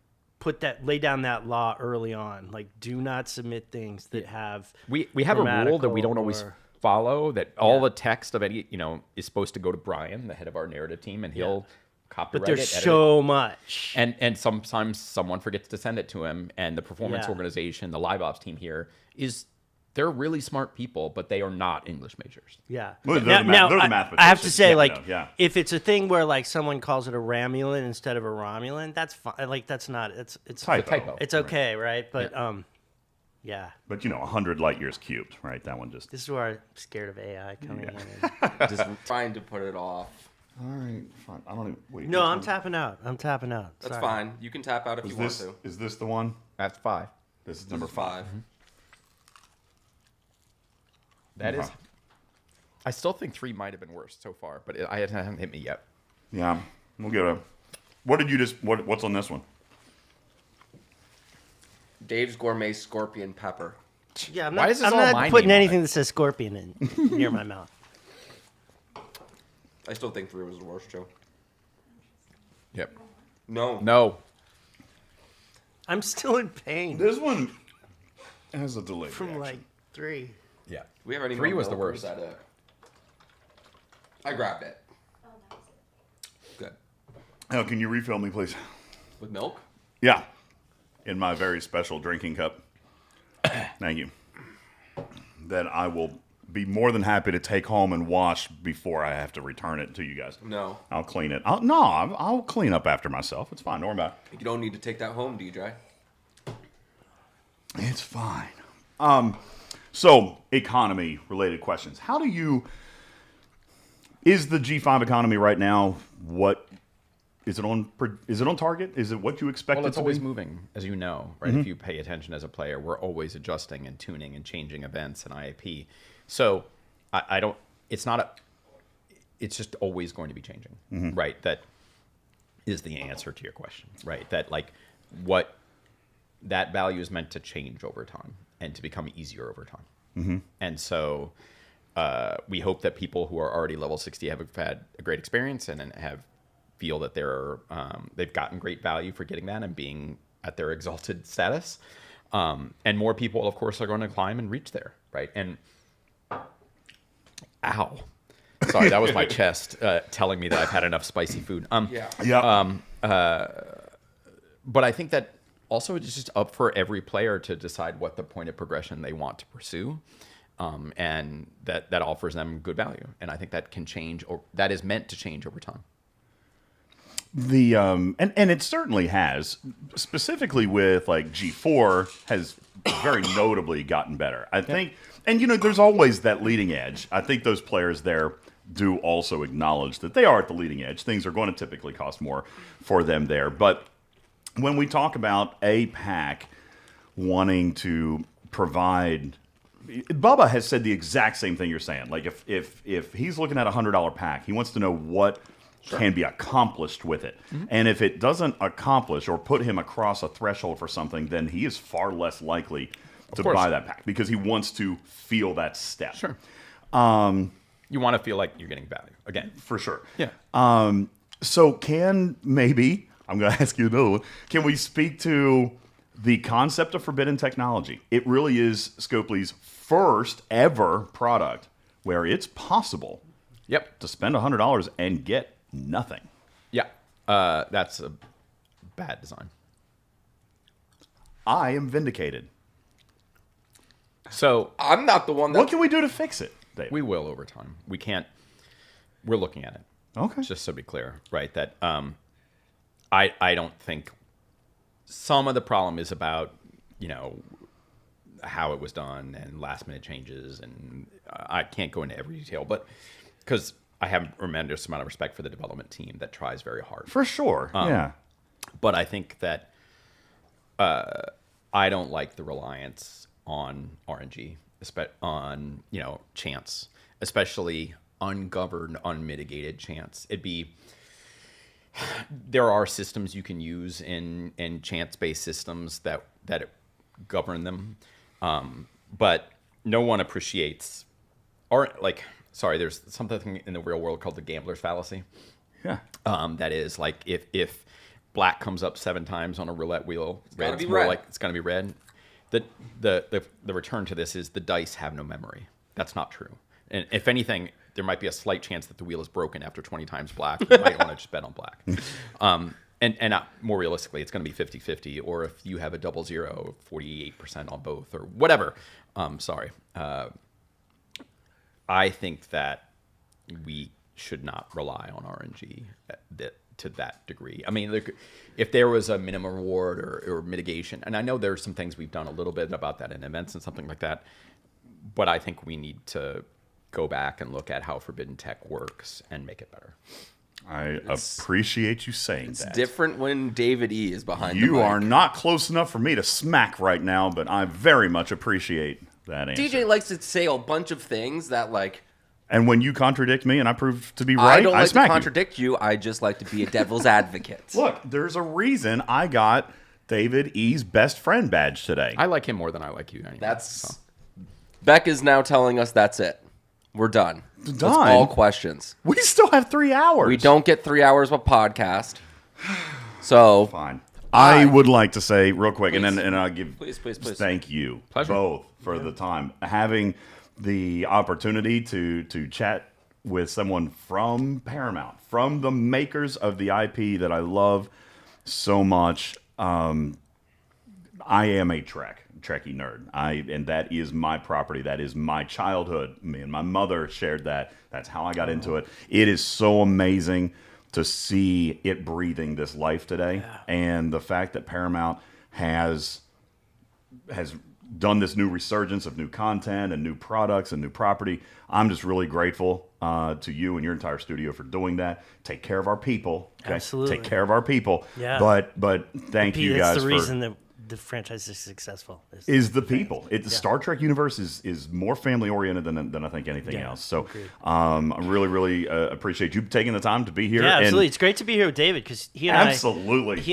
lay down that law early on. Like, do not submit things that have we have a rule that we don't always follow, that all the text of any is supposed to go to Brian, the head of our narrative team, and he'll copyright but there's it, so much, and sometimes someone forgets to send it to him, and the performance organization, the live ops team here, they're really smart people, but they are not English majors. Yeah. Well, Now, they're the I have to say, mathematicians. if it's a thing where like someone calls it a Ramulan instead of a Romulan, that's fine. Like, that's not. It's typo. It's okay, right? But yeah. But 100 light years cubed, right? That one just. This is where I'm scared of AI coming in. Just trying to put it off. All right, fine. I don't even. Wait. No, I'm tapping out. That's fine. You can tap out if you want to. Is this the one? That's 5. This is Number 5. Mm-hmm. That is. I still think 3 might have been worse so far, but it hasn't hit me yet. Yeah, we'll get a. What did you just? What's on this one? Dave's Gourmet Scorpion Pepper. Yeah, I'm Why not, is this I'm all not my putting name on anything it? that says scorpion in near my mouth. I still think 3 was the worst, Joe. Yep. No. I'm still in pain This one has a delay from reaction. like 3. Yeah. We have any 3 more was the milk, or worst. Was that it? I grabbed it. Good. Oh, can you refill me, please? With milk? Yeah, in my very special drinking cup. Thank you. That I will be more than happy to take home and wash before I have to return it to you guys. No. I'll clean it. I'll clean up after myself. It's fine. Don't worry about it. You don't need to take that home, DJ. It's fine. So economy-related questions. How do you? Is the G5 economy right now? What is it on? Is it on target? Is it what you expect Well, it it's to always be? moving, as you know, right? If you pay attention as a player, we're always adjusting and tuning and changing events and IAP. So I don't. It's not a. It's just always going to be changing, right? That is the answer to your question, right? That like what that value is meant to change over time and to become easier over time. And so we hope that people who are already level 60 have had a great experience and feel that they've gotten great value for getting that and being at their exalted status. And more people, of course, are going to climb and reach there, right? And ow. Sorry, that was my chest telling me that I've had enough spicy food. Yeah. But I think that also it's just up for every player to decide what the point of progression they want to pursue, and that offers them good value. And I think that can change, or that is meant to change over time. The and it certainly has, specifically with like G4 has very notably gotten better. I think And, there's always that leading edge. I think those players there do also acknowledge that they are at the leading edge. Things are going to typically cost more for them there. But when we talk about a pack wanting to provide, Bubba has said the exact same thing you're saying. Like if he's looking at a $100 pack, he wants to know what can be accomplished with it. And if it doesn't accomplish or put him across a threshold for something, then he is far less likely to buy that pack because he wants to feel that step. Sure. You want to feel like you're getting value again. For sure. Yeah. So I'm going to ask you another one. Can we speak to the concept of forbidden technology? It really is Scopely's first ever product where it's possible to spend $100 and get nothing. Yeah. That's a bad design. I am vindicated. So I'm not the one that... What can we do to fix it, Dave? we will over time. We can't. We're looking at it. Okay. Just so to be clear, right? That I don't think some of the problem is about how it was done and last minute changes, and I can't go into every detail, but because I have a tremendous amount of respect for the development team that tries very hard. For sure. Yeah. But I think that I don't like the reliance on RNG, on chance, especially ungoverned, unmitigated chance. There are systems you can use in chance-based systems that govern them, but no one appreciates there's something in the real world called the gambler's fallacy. Yeah. That is like if black comes up 7 times on a roulette wheel, it's gonna be red. The return to this is the dice have no memory. That's not true. And if anything, there might be a slight chance that the wheel is broken after 20 times black. You might want to just bet on black. And more realistically, it's going to be 50-50. Or if you have a 00, 48% on both or whatever. Sorry. I think that we should not rely on RNG to that degree. I mean, if there was a minimum reward or mitigation, and I know there's some things we've done a little bit about that in events and something like that, but I think we need to go back and look at how forbidden tech works and make it better. I appreciate you saying it's that. It's different when David E. is behind the mic. You are not close enough for me to smack right now, but I very much appreciate that answer. DJ likes to say a bunch of things that and when you contradict me and I prove to be right, I don't like smack to contradict you. I just like to be a devil's advocate. Look, there's a reason I got David E.'s best friend badge today. I like him more than I like you. Anyway, Beck is now telling us that's it. We're done. Done? That's all questions. We still have 3 hours. We don't get 3 hours of a podcast. So fine. I would like to say real quick, and I'll give please. Thank you Pleasure. both for the time. Having the opportunity to chat with someone from Paramount, from the makers of the IP that I love so much. I am a Trekkie nerd. And that is my property. That is my childhood. Me and my mother shared that. That's how I got into it. It is so amazing to see it breathing this life today. Yeah. And the fact that Paramount has done this new resurgence of new content and new products and new property. I'm just really grateful to you and your entire studio for doing that. Take care of our people. Okay? Absolutely. Take care of our people. Yeah. But thank you guys That's the for... reason that the franchise is successful. Is the people. The Star Trek universe is more family oriented than I think anything else. So I really, really appreciate you taking the time to be here. Yeah, absolutely. It's great to be here with David because he and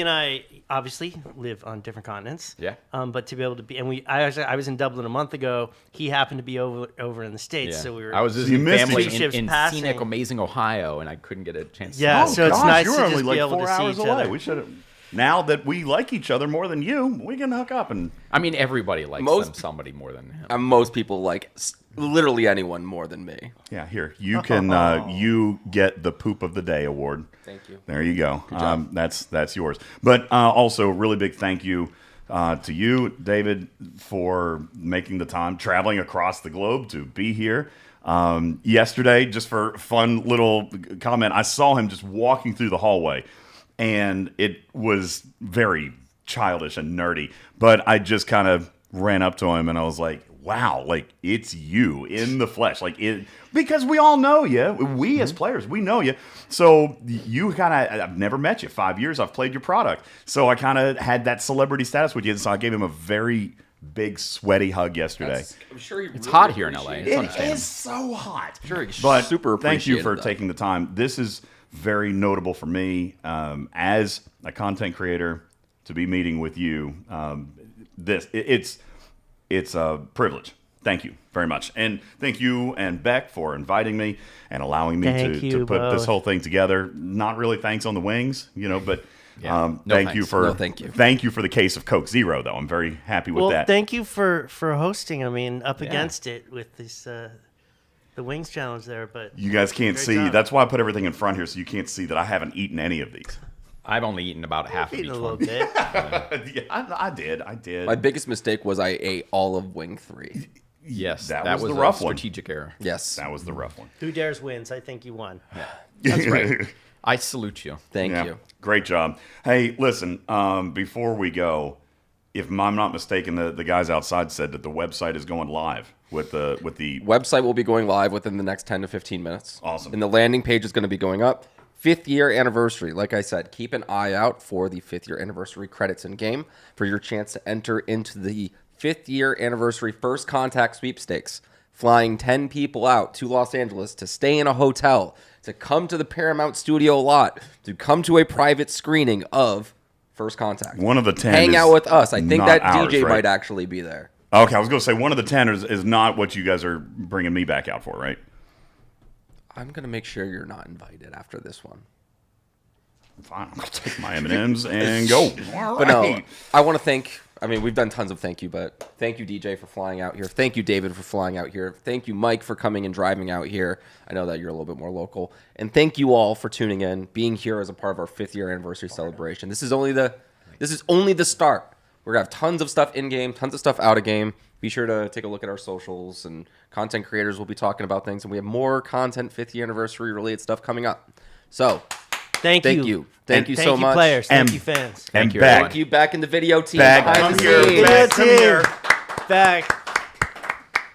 I obviously live on different continents. Yeah. But to be able to be, and I was in Dublin a month ago. He happened to be over in the States, so we were. I was visiting family in passing. scenic, amazing Ohio, and I couldn't get a chance. Yeah, so it's nice you were to only just like be able 4 to see hours each away. other. We should have. Now that we like each other more than you, we can hook up and. I mean, everybody likes somebody more than him. Most people like literally anyone more than me. Yeah, here you can you get the Poop of the Day award. Thank you. There you go. That's yours. But also, really big thank you to you, David, for making the time, traveling across the globe to be here. Yesterday, just for fun little comment, I saw him just walking through the hallway. And it was very childish and nerdy. But I just kind of ran up to him and I was like, wow, like it's you in the flesh, like it, because we all know you. We as players, we know you. So you I've never met you. 5 years I've played your product, so I kind of had that celebrity status with you. So I gave him a very big sweaty hug yesterday. I'm sure It's hot here in LA. It's It understandable. is so hot. Sure, But super thank you appreciated for that. taking the time. This is very notable for me as a content creator to be meeting with you. It's a privilege. Thank you very much, and thank you and Beck for inviting me and allowing me Thank to you put this both. whole thing together. Not really thanks on the wings, but. Yeah. No Thank you thanks. for No, thank you. Thank you for the case of Coke Zero, though. I'm very happy with Well, that. thank you for hosting. I mean, up Yeah. against it with this the wings challenge there, but You guys can't Great see. job. That's why I put everything in front here, so you can't see that I haven't eaten any of these. I've only eaten about half of eating each a little one. bit. Yeah, I did. My biggest mistake was I ate all of wing 3. Yes, That that was was the a rough one. strategic error. Yes. That was the rough one. Who dares wins? I think you won. That's right. I salute you. Thank Yeah, you. great job. Hey, listen, before we go, if I'm not mistaken, the guys outside said that the website is going live with the Website will be going live within the next 10 to 15 minutes. Awesome. And the landing page is going to be going up. 5th year anniversary. Like I said, keep an eye out for the 5th year anniversary credits in game for your chance to enter into the 5th year anniversary first contact sweepstakes. Flying 10 people out to Los Angeles to stay in a hotel, to come to the Paramount Studio lot, to come to a private screening of First Contact. One of the 10 Hang is out with us. I think not that ours, DJ right? might actually be there. Okay, I was going to say one of the 10 is not what you guys are bringing me back out for, right? I'm going to make sure you're not invited after this one. Fine, I'm going to take my M&Ms and go. All But no, right. I want to thank, we've done tons of thank you, but thank you, DJ, for flying out here. Thank you, David, for flying out here. Thank you, Mike, for coming and driving out here. I know that you're a little bit more local. And thank you all for tuning in, being here as a part of our 5th year anniversary celebration. This is only the start. We're going to have tons of stuff in game, tons of stuff out of game. Be sure to take a look at our socials, and content creators will be talking about things. And we have more content 5th year anniversary related stuff coming up. So Thank Thank you. you. Thank you so Thank you, much. players. Thank And- you, fans. And you, back. everyone. thank you back in the video team. Back, behind come the here, scenes. back, come Video here. team. Back.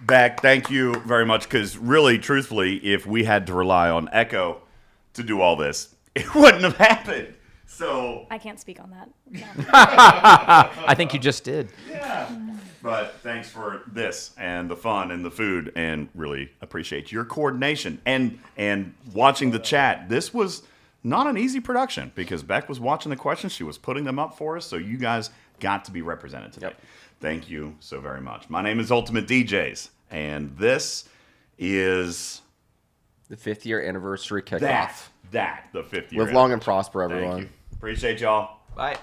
Back, thank you very much, because really, truthfully, if we had to rely on Echo to do all this, it wouldn't have happened. So, I can't speak on that. No. I think you just did. but thanks for this and the fun and the food, and really appreciate your coordination and watching the chat. This was not an easy production, because Beck was watching the questions. She was putting them up for us, so you guys got to be represented today. Yep. Thank you so very much. My name is Ultimat DJz, and this is The 5th year anniversary kickoff. the 5th year. Live long and anniversary. prosper, Thank everyone. you. Appreciate y'all. Bye.